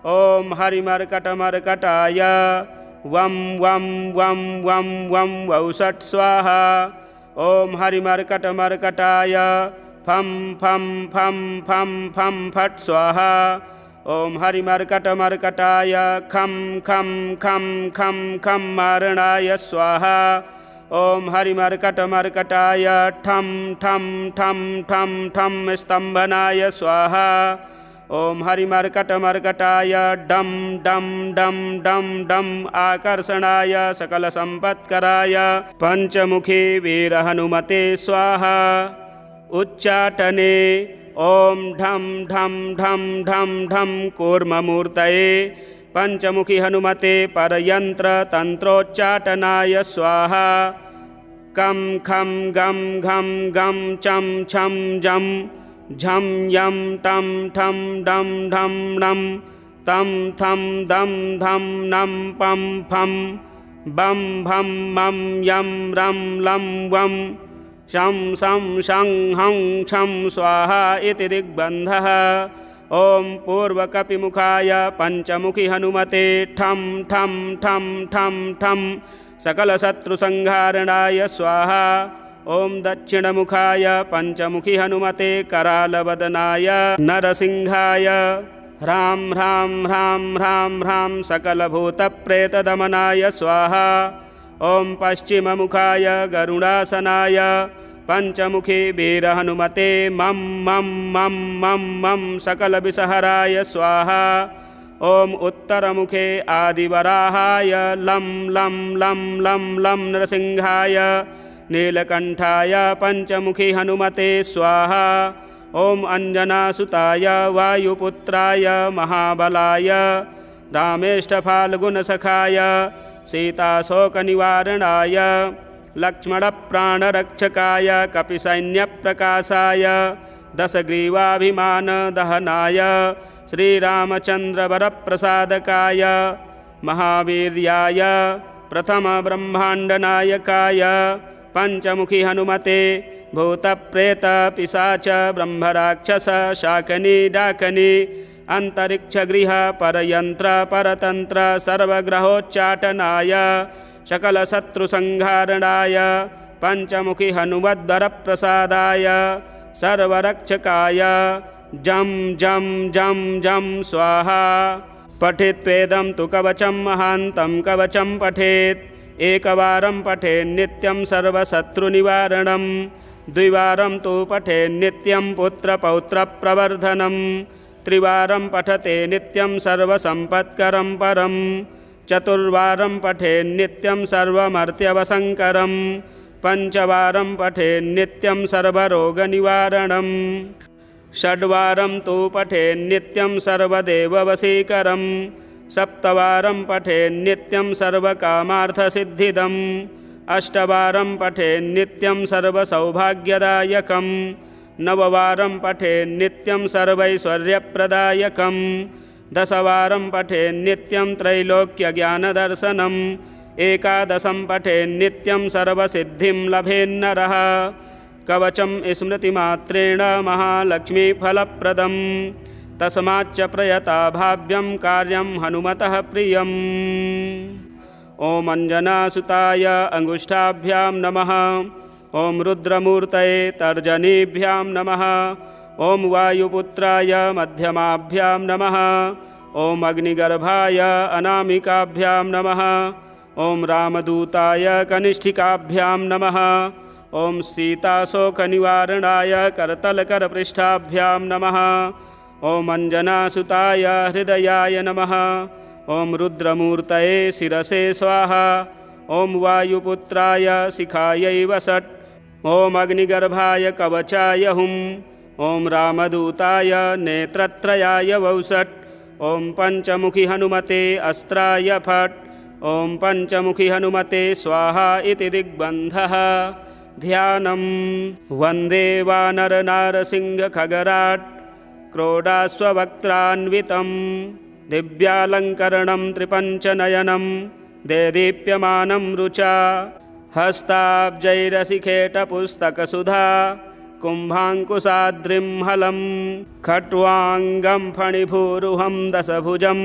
ॐ हरिमर्कटमर्कटाय वं वं वं वं वं वौषट् स्वाहा। ॐ हरिमर्कटमर्कटाय फं फं फं फं फं फट् स्वाहा। ॐ हरिमर्कटमर्कटाय खं खं खं खं खं मारणाय स्वाहा। ॐ हरिमर्कटमर्कटाय ठं ठं ठं ठं ठं स्तम्भनाय स्वाहा। ॐ हरिमर्कटमर्कटाय डं डं डं डं डं आकर्षणाय सकलसम्पत्कराय पञ्चमुखी वीरहनुमते स्वाहा। उच्चाटने ॐ ढं ढं ढं ढं ढं कूर्ममूर्तये पञ्चमुखी हनुमते परयन्त्रतन्त्रोच्चाटनाय स्वाहा। कं खं गं घं गं चं छं जं झं यं टं ठं डं ढं णं तं थं दं धं नं पं फं बं भं मं यं रं लं वं शं शं शं हं छं स्वाहा इति दिग्बन्धः। ॐ पूर्वकपिमुखाय पञ्चमुखी हनुमते ठं ठं ठं ठं ठं सकलशत्रुसंहारणाय स्वाहा। ॐ दक्षिणमुखाय पञ्चमुखी हनुमते करालवदनाय नरसिंहाय ह्रां ह्रां ह्रां ह्रां ह्रां सकलभूतप्रेतदमनाय स्वाहा। ॐ पश्चिममुखाय गरुडासनाय पञ्चमुखी वीरहनुमते मं मं मं मं मं सकलविषहराय स्वाहा। ॐ उत्तरमुखे आदिवराहाय लं लं लं लं लं नरसिंहाय नीलकण्ठाय पञ्चमुखी हनुमते स्वाहा। ॐ अञ्जनासुताय वायुपुत्राय महाबलाय रामेष्ठफाल्गुनसखाय सीताशोकनिवारणाय लक्ष्मणप्राणरक्षकाय कपिसैन्यप्रकाशाय दशग्रीवाभिमानदहनाय श्रीरामचन्द्रवरप्रसादकाय महावीर्याय प्रथमब्रह्माण्डनायकाय पञ्चमुखी हनुमते भूतप्रेतपिशाच ब्रह्मराक्षस शाकनी डाकनी अंतरिक्षगृह परयंत्र परतंत्र सर्वग्रहोच्चाटनाय सकलशत्रुसंहारणाय पञ्चमुखी हनुमद्वरप्रसादाय सर्वरक्षकाय जं जं जं जं स्वाहा। पठेत्वेदं तु कवचं महान्तं कवचं पठेत् एकवारं पठेन्नित्यं सर्वशत्रुनिवारणं द्विवारं तु पठेन्नित्यं पुत्रपौत्रप्रवर्धनं त्रिवारं पठते नित्यं सर्वसम्पत्करं परं चतुर्वारं पठेन्नित्यं सर्वमर्त्यवसङ्करं पञ्चवारं पठेन्नित्यं सर्वरोगनिवारणं षड्वारं तु पठेन्नित्यं सर्वदेववशीकरं सप्तवारं पठेन्नित्यं सर्वकामार्थसिद्धिदम् अष्टवारं पठेन्नित्यं सर्वसौभाग्यदायकं नववारं पठेन्नित्यं सर्वैश्वर्यप्रदायकं दशवारं पठेन्नित्यं त्रैलोक्यज्ञानदर्शनम् एकादशं पठेन्नित्यं सर्वसिद्धिं लभेन्नरः कवचं स्मृतिमात्रेण महालक्ष्मीफलप्रदं तस्माच्च प्रयता भाव्यं कार्यं हनुमतः प्रियम्। ॐ अञ्जनासुताय अंगुष्ठाभ्यां नमः। ॐ रुद्रमूर्तये तर्जनीभ्यां नमः। ॐ वायुपुत्राय मध्यमाभ्यां नमः। ॐ अग्निगर्भाय अनामिकाभ्यां नमः। ॐ रामदूताय कनिष्ठिकाभ्यां नमः। ॐ सीताशोकनिवारणाय करतलकरपृष्ठाभ्यां नमः। ॐ अञ्जनासुताय हृदयाय नमः। ॐ रुद्रमूर्तये शिरसे स्वाहा। ॐ वायुपुत्राय शिखायै वषट्। ॐ अग्निगर्भाय कवचाय हुं। ॐ रामदूताय नेत्रत्रयाय वौषट्। ॐ पञ्चमुखी हनुमते अस्त्राय फट्। ॐ पञ्चमुखी हनुमते स्वाहा इति दिग्बन्धः। ध्यानं वन्दे वानरनारसिंहखगराट् क्रोडाश्ववक्त्रान्वितं दिव्यालङ्करणं त्रिपञ्चनयनं देदीप्यमानं रुचा हस्ताब्जैरशिखेटपुस्तकसुधा कुम्भाङ्कुशाद्रिं हलं खट्वाङ्गं फणिभूरुहं दशभुजं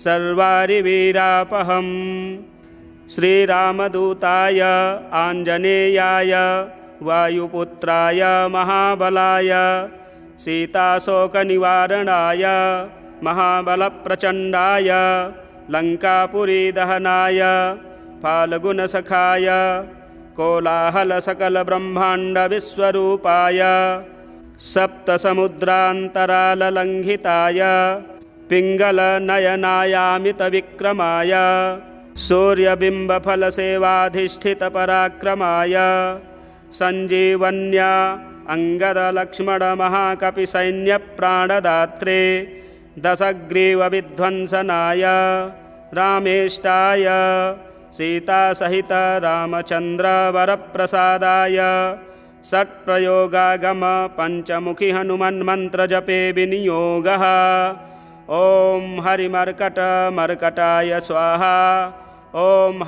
सर्वारिवीरापहम् श्रीरामदूताय आञ्जनेयाय वायुपुत्राय महाबलाय सीताशोकनिवारणाय महाबलप्रचण्डाय लङ्कापुरीदहनाय फाल्गुनसखाय कोलाहलसकलब्रह्माण्डविश्वरूपाय सप्तसमुद्रान्तराललङ्घिताय पिङ्गलनयनायामितविक्रमाय सूर्यबिम्बफलसेवाधिष्ठितपराक्रमाय सञ्जीवन्या अङ्गदलक्ष्मणमहाकपिसैन्यप्राणदात्रे दशग्रीवविध्वंसनाय रामेष्टाय सीतासहित रामचन्द्रवरप्रसादाय षट्प्रयोगागम पञ्चमुखि हनुमन्मन्त्रजपे विनियोगः। ॐ हरिमर्कटमर्कटाय स्वाहा। ॐ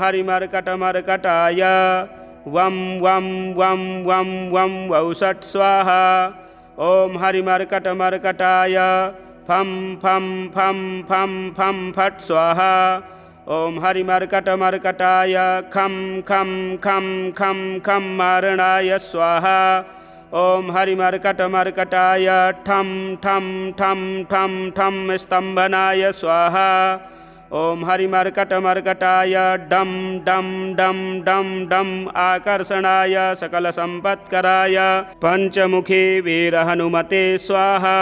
हरिमर्कटमर्कटाय वं वं वं वं वं वौषट् स्वाहा। ॐ हरिमर्कटमर्कटाय फं फं फं फं फं फट् स्वाहा। ॐ हरिमर्कटमर्कटाय खं खं खं खं खं मारणाय स्वाहा। ॐ हरिमर्कटमर्कटाय ठं ठं ठं ठं ठं स्तम्भनाय स्वाहा। ॐ हरिमर्कटमर्कटाय डं डं डं डं डं आकर्षणाय सकलसम्पत्कराय पञ्चमुखी वीरहनुमते स्वाहा।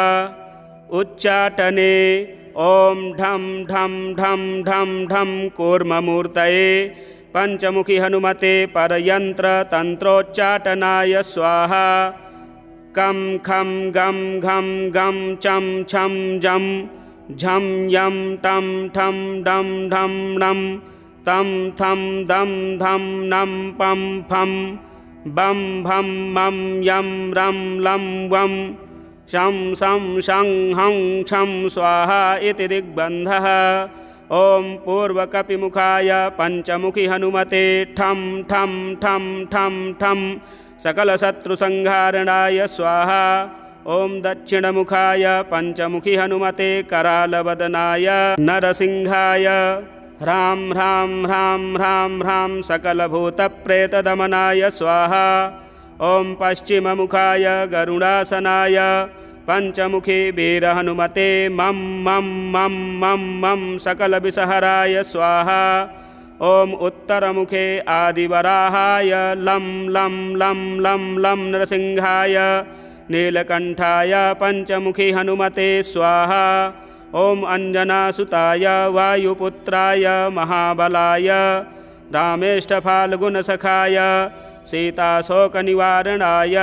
उच्चाटने ॐ ढं ढं ढं ढं ढं कूर्ममूर्तये पञ्चमुखि हनुमते परयन्त्रतन्त्रोच्चाटनाय स्वाहा। कं खं गं घं गं चं छं जं झं यं टं ठं डं ढं णं तं थं दं धं नं पं फं बं भं मं यं रं लं वं शं शं शं हं छं स्वाहा इति दिग्बन्धः। ॐ पूर्वकपिमुखाय पञ्चमुखि हनुमते ठं ठं ठं ठं ठं सकलशत्रुसंहारणाय स्वाहा। ॐ दक्षिणमुखाय पञ्चमुखि हनुमते करालवदनाय नरसिंहाय ह्रां ह्रां ह्रां ह्रां ह्रां सकलभूतप्रेतदमनाय स्वाहा। ॐ पश्चिममुखाय गरुडासनाय पञ्चमुखी वीरहनुमते मं मं मं मं मं सकलविषहराय स्वाहा। ॐ उत्तरमुखे आदिवराहाय लं लं लं लं लं नरसिंहाय नीलकण्ठाय पञ्चमुखी हनुमते स्वाहा। ॐ अञ्जनासुताय वायुपुत्राय महाबलाय रामेष्ठफाल्गुनसखाय सीताशोकनिवारणाय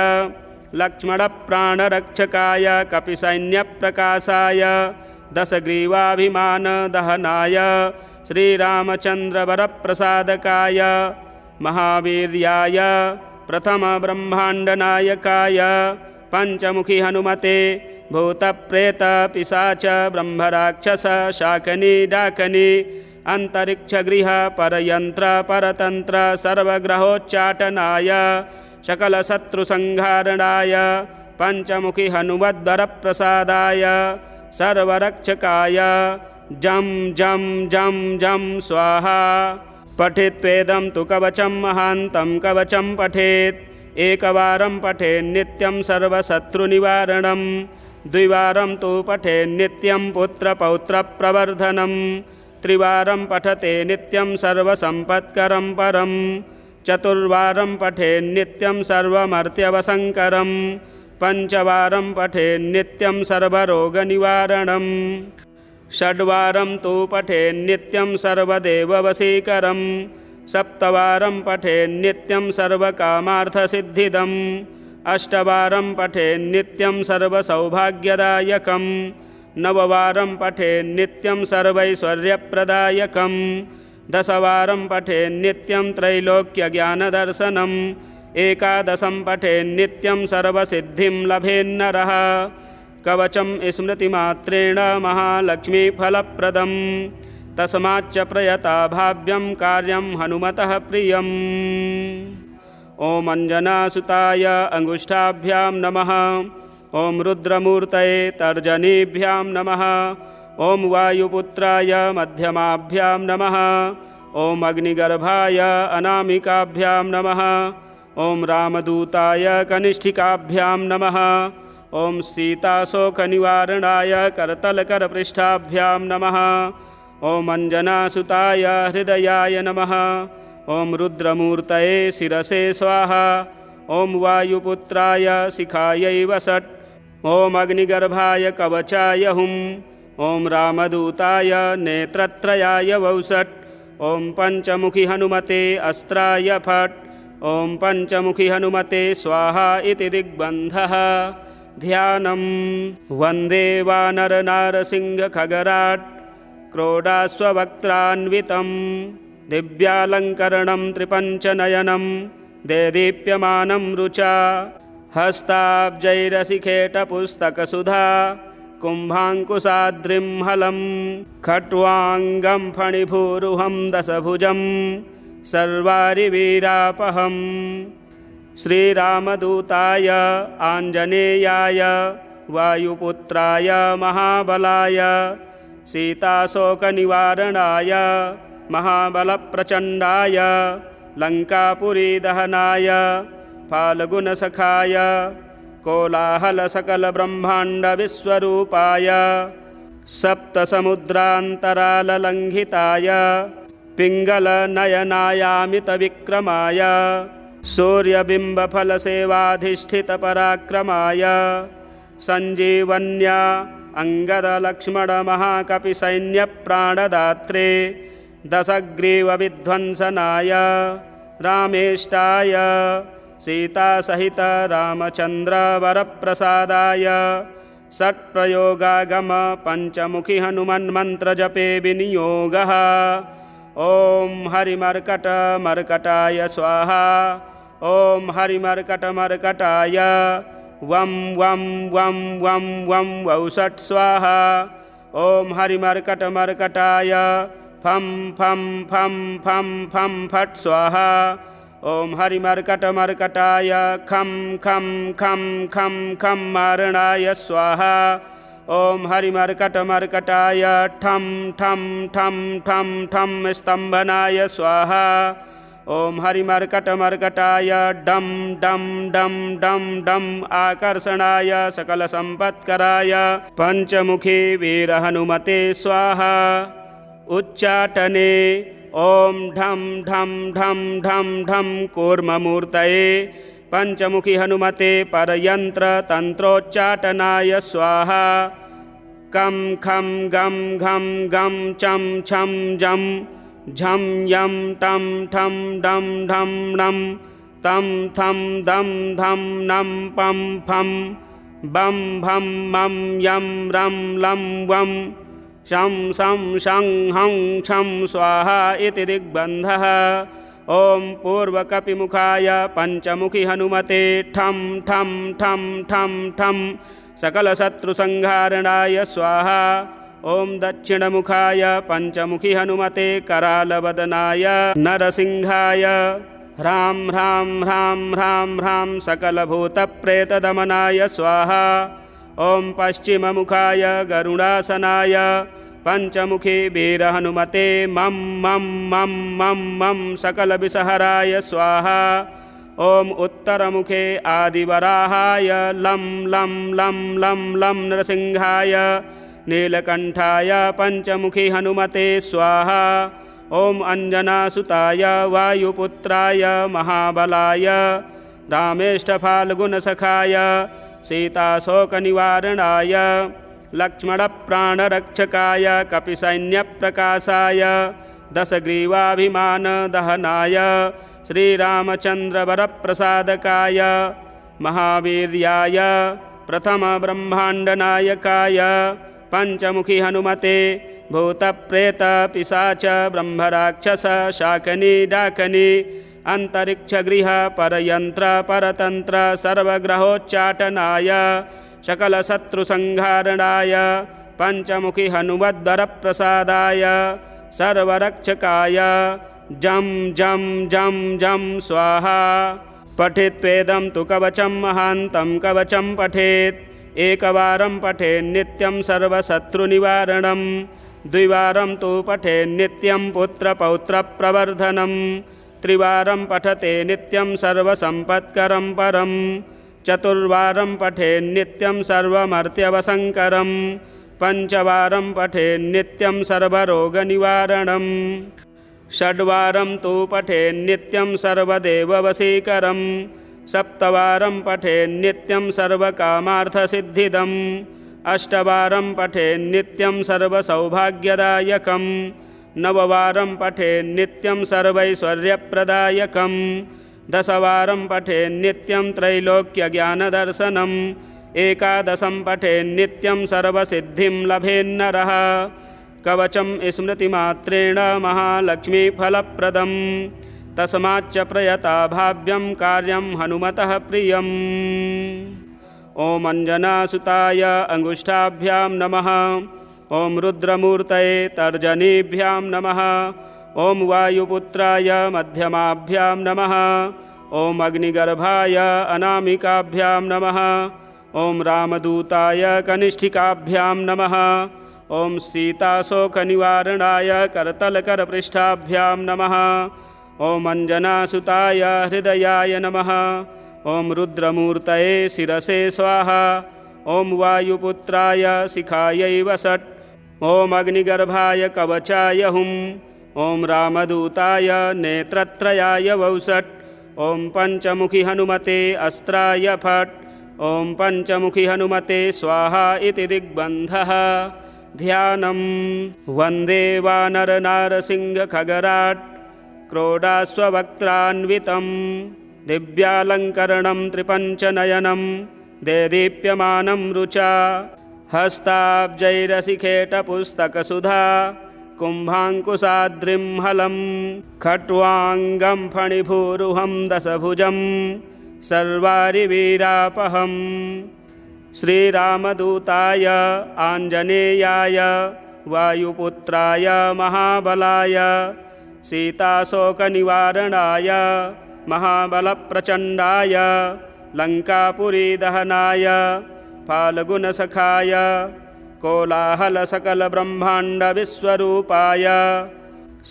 लक्ष्मणप्राणरक्षकाय कपिसैन्यप्रकाशाय दशग्रीवाभिमानदहनाय श्रीरामचन्द्रवरप्रसादकाय महावीर्याय प्रथमब्रह्माण्डनायकाय पञ्चमुखि हनुमते भूतप्रेतपिशाच ब्रह्मराक्षस शाकनी डाकनी अन्तरिक्षगृह परयन्त्र परतन्त्र सर्वग्रहोच्चाटनाय सकलशत्रुसंहारणाय पञ्चमुखि हनुमद्वरप्रसादाय सर्वरक्षकाय जं जं जं जं स्वाहा। पठेत्वेदं तु कवचं महान्तं कवचं पठेत् एकवारं पठेन्नित्यं सर्वशत्रुनिवारणं द्विवारं तु पठेन्नित्यं पुत्रपौत्रप्रवर्धनं त्रिवारं पठते नित्यं सर्वसम्पत्करं परं चतुर्वारं पठेन्नित्यं सर्वमर्त्यवसङ्करं पञ्चवारं पठेन्नित्यं सर्वरोगनिवारणं षड्वारं तु पठेन्नित्यं सर्वदेववशीकरं सप्तवारं पठेन्नित्यं सर्वकामार्थसिद्धिदम् अष्टवारं पठेन्नित्यं सर्वसौभाग्यदायकं नववारं पठेन्नित्यं सर्वैश्वर्यप्रदायकं दशवारं पठेन्नित्यं त्रैलोक्यज्ञानदर्शनम् एकादशं पठेन्नित्यं सर्वसिद्धिं लभेन्नरः कवचं स्मृतिमात्रेण महालक्ष्मीफलप्रदं तस्माच्च प्रयता भाव्यं कार्यं हनुमतः प्रियम्। ॐ अञ्जनासुताय अङ्गुष्ठाभ्यां नमः। ॐ रुद्रमूर्तये तर्जनीभ्यां नमः। ॐ वायुपुत्राय मध्यमाभ्यां नमः। ॐ अग्निगर्भाय अनामिकाभ्यां नमः। ॐ रामदूताय कनिष्ठिकाभ्यां नमः। ॐ सीताशोकनिवारणाय करतलकरपृष्ठाभ्यां नमः। ॐ अञ्जनासुताय हृदयाय नमः। ॐ रुद्रमूर्तये शिरसे स्वाहा। ॐ वायुपुत्राय शिखायै वसट्। ॐ अग्निगर्भाय कवचाय हुं। ॐ रामदूताय नेत्रत्रयाय वौसट्। ॐ पञ्चमुखि हनुमते अस्त्राय फट्। ॐ पञ्चमुखि हनुमते स्वाहा इति दिग्बन्धः। ध्यानं वन्दे वानरनारसिंहखगराट् क्रोडास्ववक्त्रान्वितं दिव्यालङ्करणं त्रिपञ्चनयनं देदीप्यमानं रुचा हस्ताब्जैरसिखेटपुस्तकसुधा कुम्भाङ्कुशाद्रिं हलं खट्वाङ्गं फणिभूरुहं दशभुजं सर्वारिवीरापहम्। श्रीरामदूताय आञ्जनेयाय वायुपुत्राय महाबलाय सीताशोकनिवारणाय महाबलप्रचण्डाय लङ्कापुरीदहनाय फाल्गुनसखाय कोलाहलसकलब्रह्माण्डविश्वरूपाय सप्तसमुद्रान्तराललङ्घिताय पिङ्गलनयनायामितविक्रमाय सूर्यबिम्बफलसेवाधिष्ठितपराक्रमाय सञ्जीवन्या अङ्गदलक्ष्मणमहाकपिसैन्यप्राणदात्रे दशग्रीवविध्वंसनाय रामेष्टाय सीतासहित रामचन्द्रवरप्रसादाय षट्प्रयोगागम पञ्चमुखि हनुमन्मन्त्रजपे विनियोगः। ॐ हरिमर्कटमर्कटाय स्वाहा। ॐ हरिमर्कटमर्कटाय वं वं वं वं वं वौषट् स्वाहा। ॐ हरिमर्कटमर्कटाय फं फं फं फं फं फट् स्वाहा। ॐ हरिमर्कटमर्कटाय खं खं खं खं खं मारणाय स्वाहा। ॐ हरिमर्कटमर्कटाय ठं ठं ठं ठं ठं स्तम्भनाय स्वाहा। ॐ हरिमर्कटमर्कटाय डं डं डं डं डं आकर्षणाय सकलसम्पत्कराय पञ्चमुखी वीरहनुमते स्वाहा। उच्चाटने ॐ ढं ढं ढं ढं ढं कूर्ममूर्तये पञ्चमुखि हनुमते परयन्त्रतन्त्रोच्चाटनाय स्वाहा। कं खं गं घं गं चं छं जं झं यं टं ठं डं ढं णं तं थं दं धं नं पं फं बं भं मं यं रं लं वं शं शं शं हं छं स्वाहा इति दिग्बन्धः। ॐ पूर्वकपिमुखाय पञ्चमुखि हनुमते ठं ठं ठं ठं ठं सकलशत्रुसंहारणाय स्वाहा। ॐ दक्षिणमुखाय पञ्चमुखि हनुमते करालवदनाय नरसिंहाय ह्रां ह्रां ह्रां ह्रां ह्रां सकलभूतप्रेतदमनाय स्वाहा। ॐ पश्चिममुखाय गरुडासनाय पञ्चमुखी वीरहनुमते मं मं मं मं मं सकलविषहराय स्वाहा। ॐ उत्तरमुखे आदिवराहाय लं लं लं लं लं नरसिंहाय नीलकण्ठाय पञ्चमुखी हनुमते स्वाहा। ॐ अञ्जनासुताय वायुपुत्राय महाबलाय रामेष्ठफाल्गुनसखाय सीताशोकनिवारणाय लक्ष्मणप्राणरक्षकाय कपिसैन्यप्रकाशाय दशग्रीवाभिमानदहनाय श्रीरामचन्द्रवरप्रसादकाय महावीर्याय प्रथमब्रह्माण्डनायकाय पञ्चमुखि हनुमते भूतप्रेतपिशाच ब्रह्मराक्षस शाकनी डाकनी अंतरिक्षगृह परयंत्र परतंत्र सर्वग्रहोच्चाटनाय सकलशत्रुसंहारणाय पंचमुखि हनुमद्वरप्रसादाय सर्वरक्षकाय जं जं जं जं स्वाहा। पठेत्वेदं तु कवचं महान्तं कवचं पठेत् एकवारं पठेन्नित्यं सर्वशत्रुनिवारणं द्विवारं तु पठेन्नित्यं पुत्रपौत्रप्रवर्धनं त्रिवारं पठते नित्यं सर्वसम्पत्करं परं चतुर्वारं पठेन्नित्यं सर्वमर्त्यवसङ्करं पञ्चवारं पठेन्नित्यं सर्वरोगनिवारणं षड्वारं तु पठेन्नित्यं सर्वदेववशीकरं सप्तवारं पठेन्नित्यं सर्वकामार्थसिद्धिदम् अष्टवारं पठेन्नित्यं सर्वसौभाग्यदायकं नववारं पठेन्नित्यं सर्वैश्वर्यप्रदायकं दशवारं पठेन्नित्यं त्रैलोक्यज्ञानदर्शनम् एकादशं पठेन्नित्यं सर्वसिद्धिं लभेन्नरः कवचं स्मृतिमात्रेण महालक्ष्मीफलप्रदं तस्माच्च प्रयता भाव्यं कार्यं हनुमतः प्रियम् ॐ अञ्जनासुताय अङ्गुष्ठाभ्यां नमः ॐ रुद्रमूर्तये तर्जनीभ्यां नमः ॐ वायुपुत्राय मध्यमाभ्यां नमः ॐ अग्निगर्भाय अनामिकाभ्यां नमः ॐ रामदूताय कनिष्ठिकाभ्यां नमः ॐ सीताशोकनिवारणाय करतलकरपृष्ठाभ्यां नमः ॐ अञ्जनासुताय हृदयाय नमः ॐ रुद्रमूर्तये शिरसे स्वाहा ॐ वायुपुत्राय शिखायै वषट् ॐ अग्निगर्भाय कवचाय हुं ॐ रामदूताय नेत्रत्रयाय वौषट् ॐ पञ्चमुखि हनुमते अस्त्राय फट् ॐ पञ्चमुखि हनुमते स्वाहा इति दिग्बन्धः ध्यानं वन्दे वानरनारसिंहखगराट् क्रोडास्ववक्त्रान्वितं दिव्यालङ्करणं त्रिपञ्चनयनं देदीप्यमानं रुचा हस्ताब्जैरशिखेटपुस्तकसुधा कुम्भाङ्कुशाद्रिं हलं खट्वाङ्गं फणिभूरुहं दशभुजं सर्वारिवीरापहं श्रीरामदूताय आञ्जनेयाय वायुपुत्राय महाबलाय सीताशोकनिवारणाय महाबलप्रचण्डाय लङ्कापुरीदहनाय फाल्गुनसखाय कोलाहलसकलब्रह्माण्डविश्वरूपाय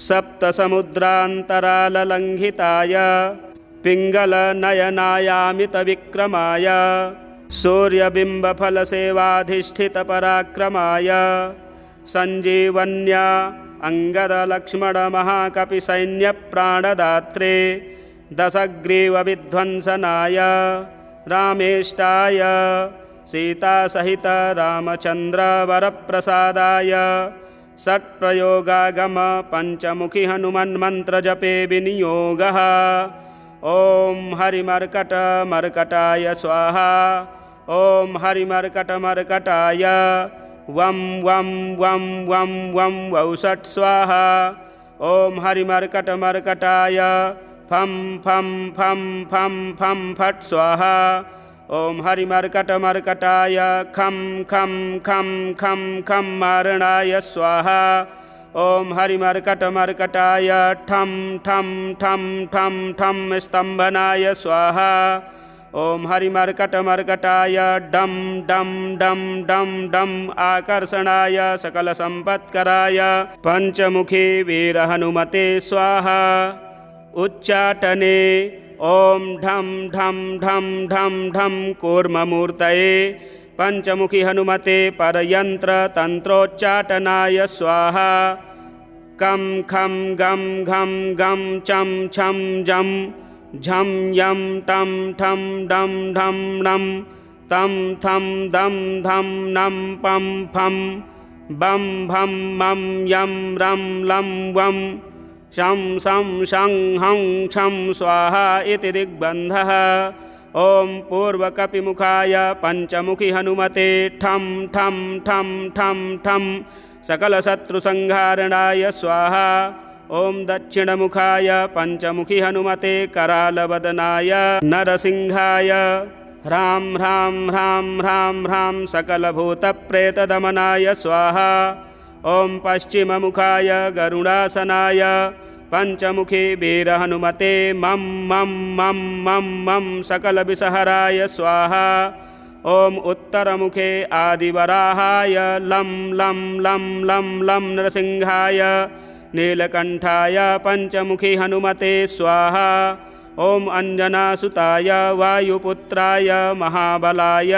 सप्तसमुद्रान्तराललङ्घिताय पिङ्गलनयनायामितविक्रमाय सूर्यबिम्बफलसेवाधिष्ठितपराक्रमाय सञ्जीवन्या अङ्गदलक्ष्मणमहाकपिसैन्यप्राणदात्रे दशग्रीवविध्वंसनाय रामेष्टाय सीतासहित रामचन्द्रवरप्रसादाय षट्प्रयोगागम पञ्चमुखि हनुमन्मन्त्रजपे विनियोगः ॐ हरिमर्कटमर्कटाय स्वाहा ॐ हरिमर्कटमर्कटाय वं वं वं वं वं वौषट् स्वाहा ॐ हरिमर्कटमर्कटाय फं फं फं फं फं फट् स्वाहा ॐ हरिमर्कटमर्कटाय खं खं खं खं खं मारणाय स्वाहा ॐ हरिमर्कटमर्कटाय ठं ठं ठं ठं ठं स्तम्भनाय स्वाहा ॐ हरिमर्कटमर्कटाय डं डं डं डं डं आकर्षणाय सकलसम्पत्कराय पञ्चमुखी वीरहनुमते स्वाहा उच्चाटने ॐ ढं ढं ढं ढं ढं कूर्ममूर्तये पञ्चमुखि हनुमते परयन्त्रतन्त्रोच्चाटनाय स्वाहा कं खं गं घं गं चं छं जं झं यं टं ठं डं ढं णं तं थं दं धं नं पं फं बं भं मं यं रं लं वं शं शं शं हं छं स्वाहा इति दिग्बन्धः ॐ पूर्वकपिमुखाय पञ्चमुखि हनुमते ठं ठं ठं ठं ठं सकलशत्रुसंहारणाय स्वाहा ॐ दक्षिणमुखाय पञ्चमुखि हनुमते करालवदनाय नरसिंहाय ह्रां ह्रां ह्रां ह्रां ह्रां सकलभूतप्रेतदमनाय स्वाहा ॐ पश्चिममुखाय गरुडासनाय पञ्चमुखी वीरहनुमते मं मं मं मं मं सकलविषहराय स्वाहा ॐ उत्तरमुखे आदिवराहाय लं लं लं लं लं नरसिंहाय नीलकण्ठाय पञ्चमुखि हनुमते स्वाहा ॐ अञ्जनासुताय वायुपुत्राय महाबलाय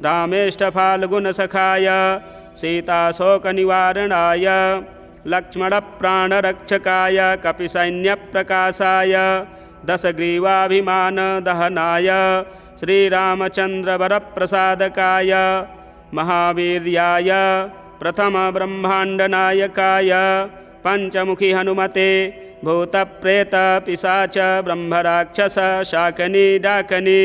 रामेष्टफाल्गुनसखाय सीताशोकनिवारणाय लक्ष्मणप्राणरक्षकाय कपिसैन्यप्रकाशाय दशग्रीवाभिमानदहनाय श्रीरामचन्द्रवरप्रसादकाय महावीर्याय प्रथमब्रह्माण्डनायकाय पञ्चमुखि हनुमते भूतप्रेतपिशाच ब्रह्मराक्षस शाकनी डाकनी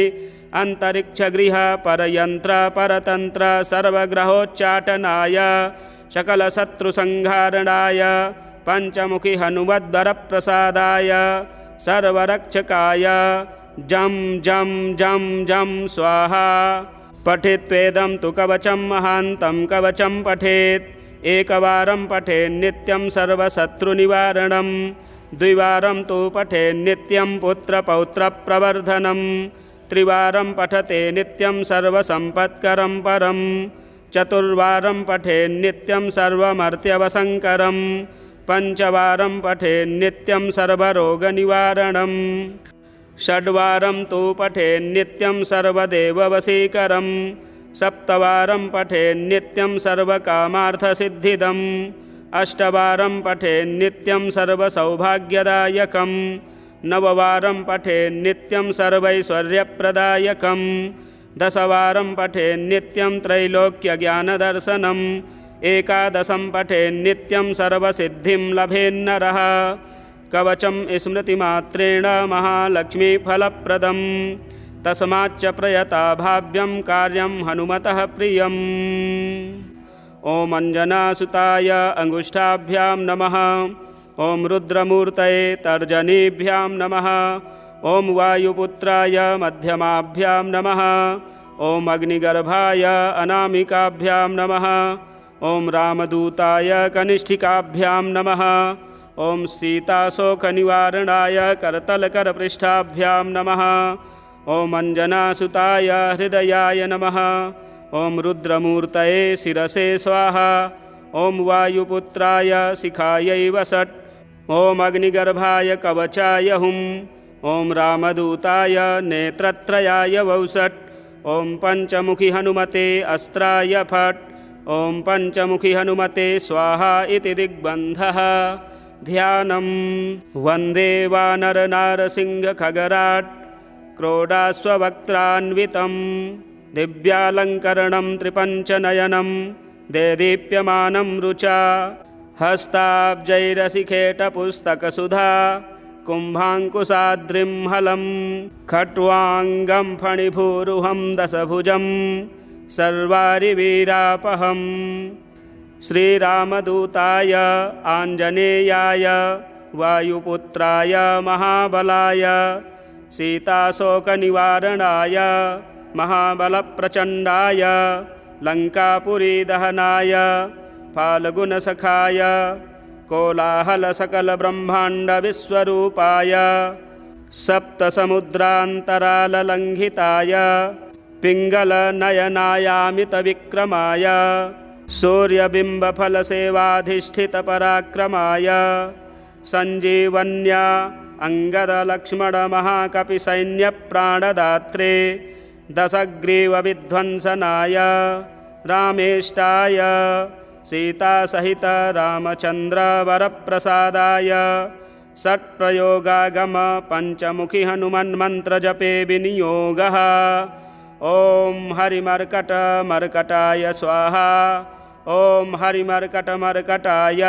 अंतरिक्षगृह परयंत्र परतंत्र सर्वग्रहोच्चाटनाय सकलशत्रुसंहारणाय पंचमुखि हनुमद्वरप्रसादाय सर्वरक्षकाय जं जं जं जं स्वाहा। पठेत्वेदं तु कवचं महान्तं कवचं पठेत् एकवारं पठेन्नित्यं सर्वशत्रुनिवारणं द्विवारं तु पठेन्नित्यं पुत्रपौत्रप्रवर्धनं त्रिवारं पठते नित्यं सर्वसम्पत्करं परं चतुर्वारं पठेन्नित्यं सर्वमर्त्यवसङ्करं पञ्चवारं पठेन्नित्यं सर्वरोगनिवारणं षड्वारं तु पठेन्नित्यं सर्वदेववशीकरं सप्तवारं पठेन्नित्यं सर्वकामार्थसिद्धिदम् अष्टवारं पठेन्नित्यं सर्वसौभाग्यदायकं नववारं पठेन्नित्यं सर्वैश्वर्यप्रदायकं दशवारं पठेन्नित्यं त्रैलोक्यज्ञानदर्शनम् एकादशं पठेन्नित्यं सर्वसिद्धिं लभेन्नरः कवचं स्मृतिमात्रेण महालक्ष्मीफलप्रदं तस्माच्च प्रयता भाव्यं कार्यं हनुमतः प्रियम्। ॐ अञ्जनासुताय अङ्गुष्ठाभ्यां नमः। ॐ रुद्रमूर्तये तर्जनीभ्यां नमः। ॐ वायुपुत्राय मध्यमाभ्यां नमः। ॐ अग्निगर्भाय अनामिकाभ्यां नमः। ॐ रामदूताय कनिष्ठिकाभ्यां नमः। ॐ सीताशोकनिवारणाय करतलकरपृष्ठाभ्यां नमः। ॐ अञ्जनासुताय हृदयाय नमः। ॐ रुद्रमूर्तये शिरसे स्वाहा। ॐ वायुपुत्राय शिखायै वषट्। ॐ अग्निगर्भाय कवचाय हुम्। ॐ रामदूताय नेत्रत्रयाय वौषट्। ॐ पञ्चमुखि हनुमते अस्त्राय फट्। ॐ पञ्चमुखि हनुमते स्वाहा इति दिग्बन्धः। ध्यानं वन्दे वानरनारसिंहखगराट् क्रोडाश्ववक्त्रान्वितं दिव्यालङ्करणं त्रिपञ्चनयनं देदीप्यमानं रुचा हस्ताब्जैरशिखेटपुस्तकसुधा कुम्भाङ्कुशाद्रिं हलं खट्वाङ्गं फणिभूरुहं दशभुजं सर्वारिवीरापहं श्रीरामदूताय आञ्जनेयाय वायुपुत्राय महाबलाय सीताशोकनिवारणाय महाबलप्रचण्डाय लङ्कापुरीदहनाय फाल्गुनसखाय कोलाहलसकलब्रह्माण्डविश्वरूपाय सप्तसमुद्रान्तराललङ्घिताय पिङ्गलनयनायामितविक्रमाय सूर्यबिम्बफलसेवाधिष्ठितपराक्रमाय सञ्जीवन्या अङ्गदलक्ष्मणमहाकपिसैन्यप्राणदात्रे दशग्रीवविध्वंसनाय रामेष्टाय सीतासहित रामचन्द्रवरप्रसादाय षट्प्रयोगागम पञ्चमुखि हनुमन्मन्त्रजपे विनियोगः। ॐ हरिमर्कटमर्कटाय स्वाहा। ॐ हरिमर्कटमर्कटाय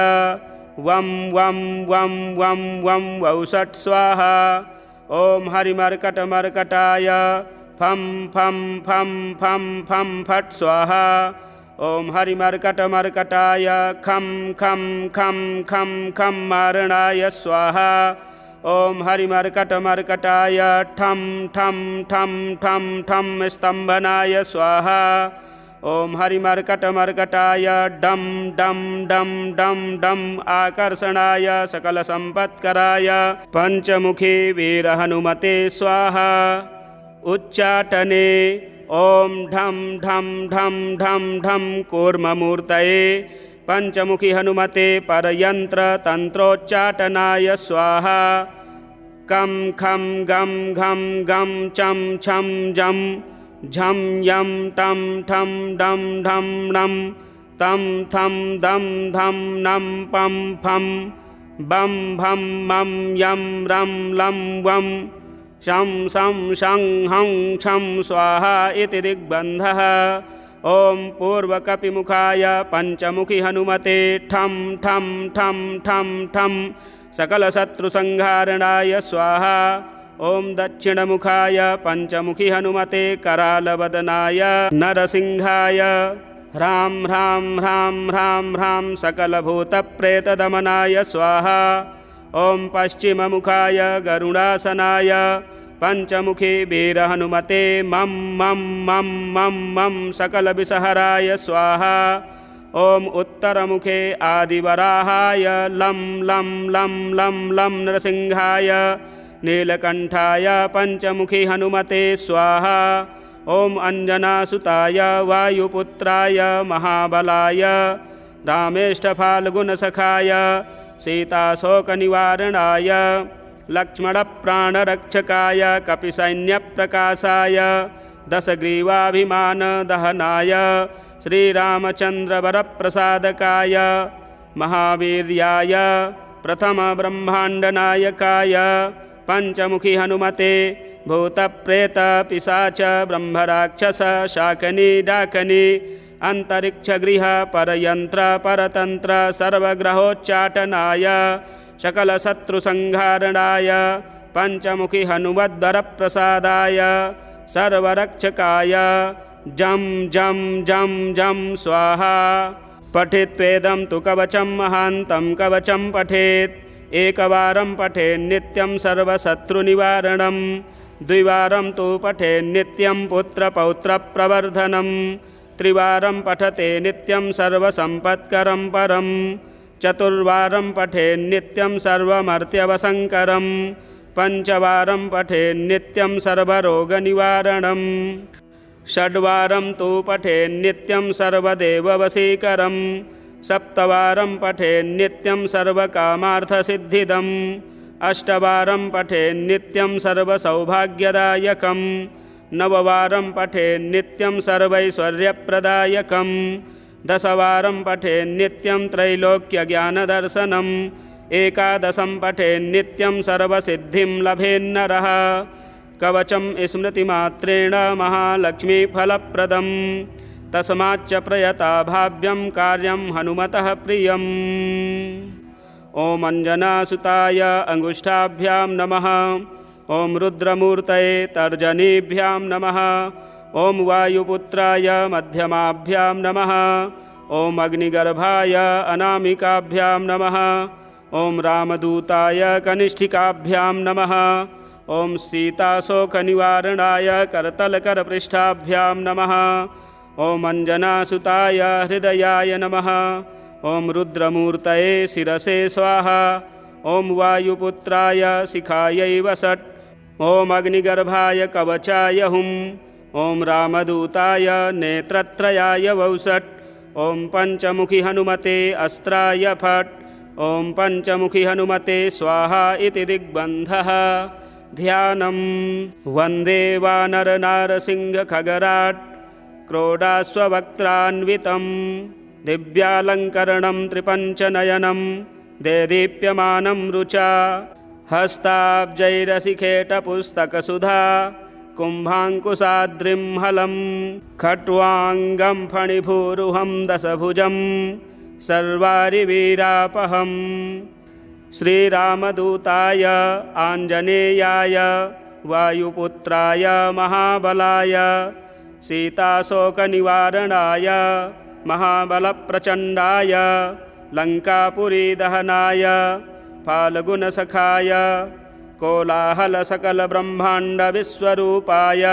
वं वं वं वं वं वौषट् स्वाहा। ॐ हरिमर्कटमर्कटाय फं फं फं फं फं फट् स्वाहा। ॐ हरिमर्कटमर्कटाय खं खं खं खं खं मारणाय स्वाहा। ॐ हरिमर्कटमर्कटाय ठं ठं ठं ठं ठं स्तम्भनाय स्वाहा। ॐ हरिमर्कटमर्कटाय डं डं डं डं डं आकर्षणाय सकलसम्पत्कराय पञ्चमुखी वीरहनुमते स्वाहा। उच्चाटने ॐ ढं ढं ढं ढं ढं कूर्ममूर्तये पञ्चमुखि हनुमते परयन्त्रतन्त्रोच्चाटनाय स्वाहा। कं खं गं घं गं चं छं जं झं यं टं ठं डं ढं णं तं थं दं धं नं पं फं बं भं मं यं रं लं वं शं शं शं हं छं स्वाहा इति दिग्बन्धः। ॐ पूर्वकपिमुखाय पञ्चमुखि हनुमते ठं ठं ठं ठं ठं सकलशत्रुसंहारणाय स्वाहा। ॐ दक्षिणमुखाय पञ्चमुखि हनुमते करालवदनाय नरसिंहाय ह्रां ह्रां ह्रां ह्रां ह्रां सकलभूतप्रेतदमनाय स्वाहा। ॐ पश्चिममुखाय गरुडासनाय पञ्चमुखी वीरहनुमते मं मं मं मं मं सकलविषहराय स्वाहा। ॐ उत्तरमुखे आदिवराहाय लं लं लं लं लं नरसिंहाय नीलकण्ठाय पञ्चमुखी हनुमते स्वाहा। ॐ अञ्जनासुताय वायुपुत्राय महाबलाय रामेष्ठफाल्गुनसखाय सीताशोकनिवारणाय लक्ष्मणप्राणरक्षकाय कपिसैन्यप्रकाशाय दशग्रीवाभिमानदहनाय श्रीरामचन्द्रवरप्रसादकाय महावीर्याय प्रथमब्रह्माण्डनायकाय पञ्चमुखी हनुमते भूतप्रेतपिशाच ब्रह्मराक्षस शाकनी डाकनी अंतरिक्षगृह परयंत्र परतंत्र सर्वग्रहोच्चाटनाय सकलशत्रुसंहारणाय पञ्चमुखी हनुमद्वरप्रसादाय सर्वरक्षकाय जं जं जं जं स्वाहा। पठेत्वेदं तु कवचं महान्तं कवचं पठेत् एकवारं पठेन्नित्यं सर्वशत्रुनिवारणं द्विवारं तु पठेन्नित्यं पुत्रपौत्रप्रवर्धनं त्रिवारं पठते नित्यं सर्वसम्पत्करं परं चतुर्वारं पठेन्नित्यं सर्वमर्त्यवसङ्करं पञ्चवारं पठेन्नित्यं सर्वरोगनिवारणं षड्वारं तु पठेन्नित्यं सर्वदेववशीकरं सप्तवारं पठेन्नित्यं सर्वकामार्थसिद्धिदम् अष्टवारं पठेन्नित्यं सर्वसौभाग्यदायकं नववारं पठेन्नित्यं सर्वैश्वर्यप्रदायकं दशवारं पठेन्नित्यं त्रैलोक्यज्ञानदर्शनम् एकादशं पठेन्नित्यं सर्वसिद्धिं लभेन्नरः कवचं स्मृतिमात्रेण महालक्ष्मीफलप्रदं तस्माच्च प्रयता भाव्यं कार्यं हनुमतः प्रियम्। ॐ अञ्जनासुताय अङ्गुष्ठाभ्यां नमः। ॐ रुद्रमूर्तये तर्जनीभ्यां नमः। ॐ वायुपुत्राय मध्यमाभ्यां नमः। ॐ अग्निगर्भाय अनामिकाभ्यां नमः। ॐ रामदूताय कनिष्ठिकाभ्यां नमः। ॐ सीताशोकनिवारणाय करतलकरपृष्ठाभ्यां नमः। ॐ अञ्जनासुताय हृदयाय नमः। ॐ रुद्रमूर्तये शिरसे स्वाहा। ॐ वायुपुत्राय शिखायै वषट्। ॐ अग्निगर्भाय कवचाय हुम्। ॐ रामदूताय नेत्रत्रयाय वौषट्। ॐ पञ्चमुखि हनुमते अस्त्राय फट्। ॐ पञ्चमुखि हनुमते स्वाहा इति दिग्बन्धः। ध्यानं वन्दे वानरनारसिंहखगराट् क्रोडाश्ववक्त्रान्वितं दिव्यालङ्करणं त्रिपञ्चनयनं देदीप्यमानं रुचा हस्ताब्जैरशिखेटपुस्तकसुधा कुम्भाङ्कुशाद्रिं हलं खट्वाङ्गं फणिभूरुहं दशभुजं सर्वारिवीरापहं श्रीरामदूताय आञ्जनेयाय वायुपुत्राय महाबलाय सीताशोकनिवारणाय महाबलप्रचण्डाय लङ्कापुरीदहनाय फाल्गुनसखाय कोलाहलसकलब्रह्माण्डविश्वरूपाय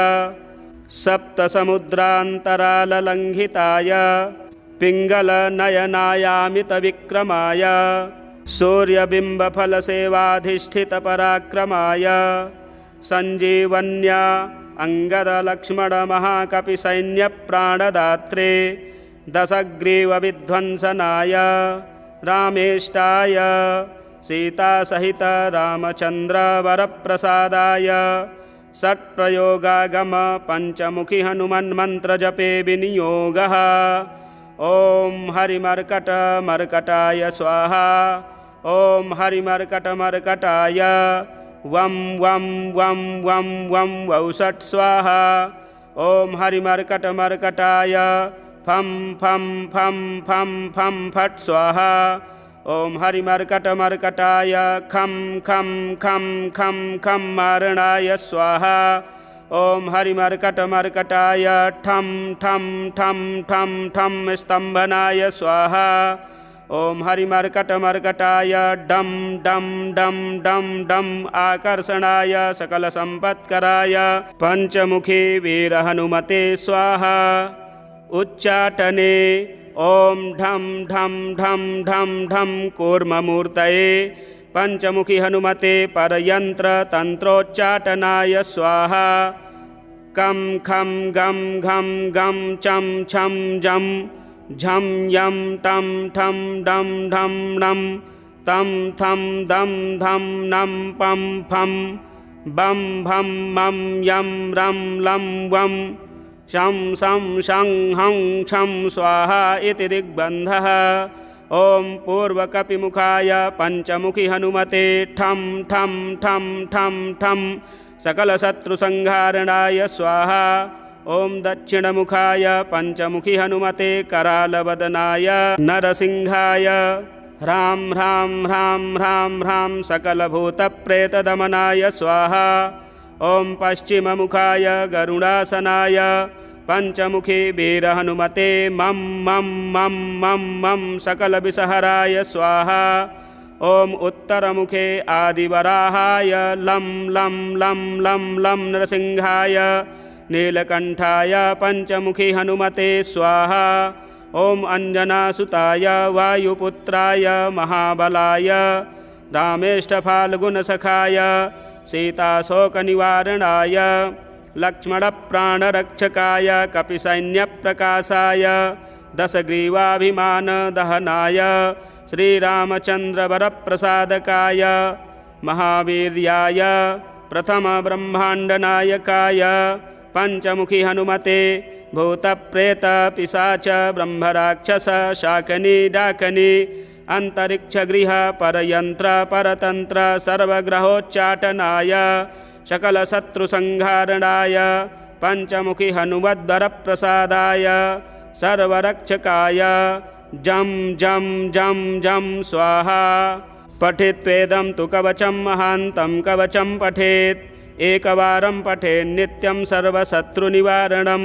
सप्तसमुद्रान्तराललङ्घिताय पिङ्गलनयनायामितविक्रमाय सूर्यबिम्बफलसेवाधिष्ठितपराक्रमाय सञ्जीवन्या अङ्गदलक्ष्मणमहाकपिसैन्यप्राणदात्रे दशग्रीवविध्वंसनाय रामेष्टाय सीतासहित रामचन्द्रवरप्रसादाय षट्प्रयोगागम पञ्चमुखी हनुमन्मन्त्रजपे विनियोगः। ॐ हरिमर्कटमर्कटाय स्वाहा। ॐ हरिमर्कटमर्कटाय वं वं वं वं वं वौषट् स्वाहा। ॐ हरिमर्कटमर्कटाय फं फं फं फं फं फट् स्वाहा। ॐ हरिमर्कटमर्कटाय खं खं खं खं खं मारणाय स्वाहा। ॐ हरिमर्कटमर्कटाय ठं ठं ठं ठं ठं स्तम्भनाय स्वाहा। ॐ हरिमर्कटमर्कटाय डं डं डं डं डं आकर्षणाय सकलसम्पत्कराय पञ्चमुखी वीरहनुमते स्वाहा। उच्चाटने ॐ ढं ढं ढं ढं ढं कूर्ममूर्तये पञ्चमुखी हनुमते परयन्त्रतन्त्रोच्चाटनाय स्वाहा। कं खं गं घं गं चं छं जं झं यं टं ठं डं ढं णं तं थं दं धं नं पं फं बं भं मं यं रं लं वं शं शं शं हं छं स्वाहा इति दिग्बन्धः। ॐ पूर्वकपिमुखाय पञ्चमुखी हनुमते ठं ठं ठं ठं ठं सकलशत्रुसंहारणाय स्वाहा। ॐ दक्षिणमुखाय पञ्चमुखी हनुमते करालवदनाय नरसिंहाय ह्रां ह्रां ह्रां ह्रां ह्रां सकलभूतप्रेतदमनाय स्वाहा। ॐ पश्चिममुखाय गरुडासनाय पञ्चमुखी वीरहनुमते मं मं मं मं मं सकलविषहराय स्वाहा। ॐ उत्तरमुखे आदिवराहाय लं लं लं लं लं नरसिंहाय नीलकण्ठाय पञ्चमुखी हनुमते स्वाहा। ॐ अञ्जनासुताय वायुपुत्राय महाबलाय रामेष्ठफाल्गुनसखाय सीताशोकनिवारणाय लक्ष्मणप्राणरक्षकाय कपिसैन्यप्रकाशाय दशग्रीवाभिमानदहनाय श्रीरामचन्द्रवरप्रसादकाय महावीर्याय प्रथमब्रह्माण्डनायकाय पञ्चमुखी हनुमते भूतप्रेतपिशाच ब्रह्मराक्षस शाकनी डाकनी अन्तरिक्षगृह परयन्त्र परतन्त्र सर्वग्रहोच्चाटनाय सकलशत्रुसंहारणाय पञ्चमुखी हनुमद्वरप्रसादाय सर्वरक्षकाय जं जं जं जं स्वाहा। पठेत्वेदं तु कवचं महान्तं कवचं पठेत् एकवारं पठेन्नित्यं सर्वशत्रुनिवारणं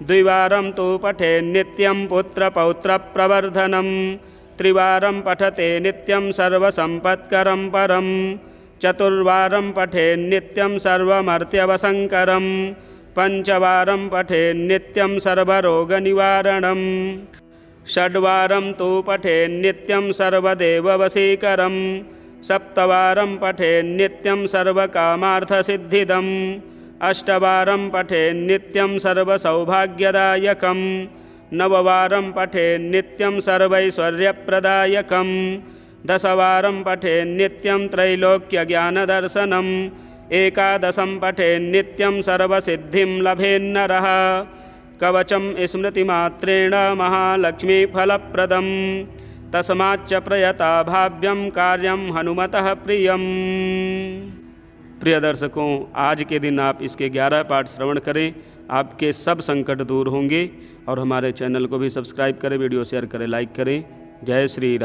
द्विवारं तु पठेन्नित्यं पुत्रपौत्रप्रवर्धनं त्रिवारं पठते नित्यं सर्वसम्पत्करं परं चतुर्वारं पठेन्नित्यं सर्वमर्त्यवसङ्करं पञ्चवारं पठेन्नित्यं सर्वरोगनिवारणं षड्वारं तु पठेन्नित्यं सर्वदेववशीकरं सप्तवारं पठेन्नित्यं सर्वकामार्थसिद्धिदम् अष्टवारं पठेन्नित्यं सर्वसौभाग्यदायकं नववारं पठेन्नित्यं सर्वैश्वर्यप्रदायकं दशवारं पठेन्नित्यं त्रैलोक्यज्ञानदर्शनम् एकादशं पठेन्नित्यं सर्वसिद्धिं लभेन्नरः कवचं स्मृतिमात्रेण महालक्ष्मीफलप्रदं तस्माच्च प्रयता भाव्यं कार्यं हनुमतः प्रियम्। प्रिय दर्शकों, आज के दिन आप इसके 11 पाठ श्रवण करें, आपके सब संकट दूर होंगे। और हमारे चैनल को भी सब्सक्राइब करें, वीडियो शेयर करें, लाइक करें। जय श्री राम।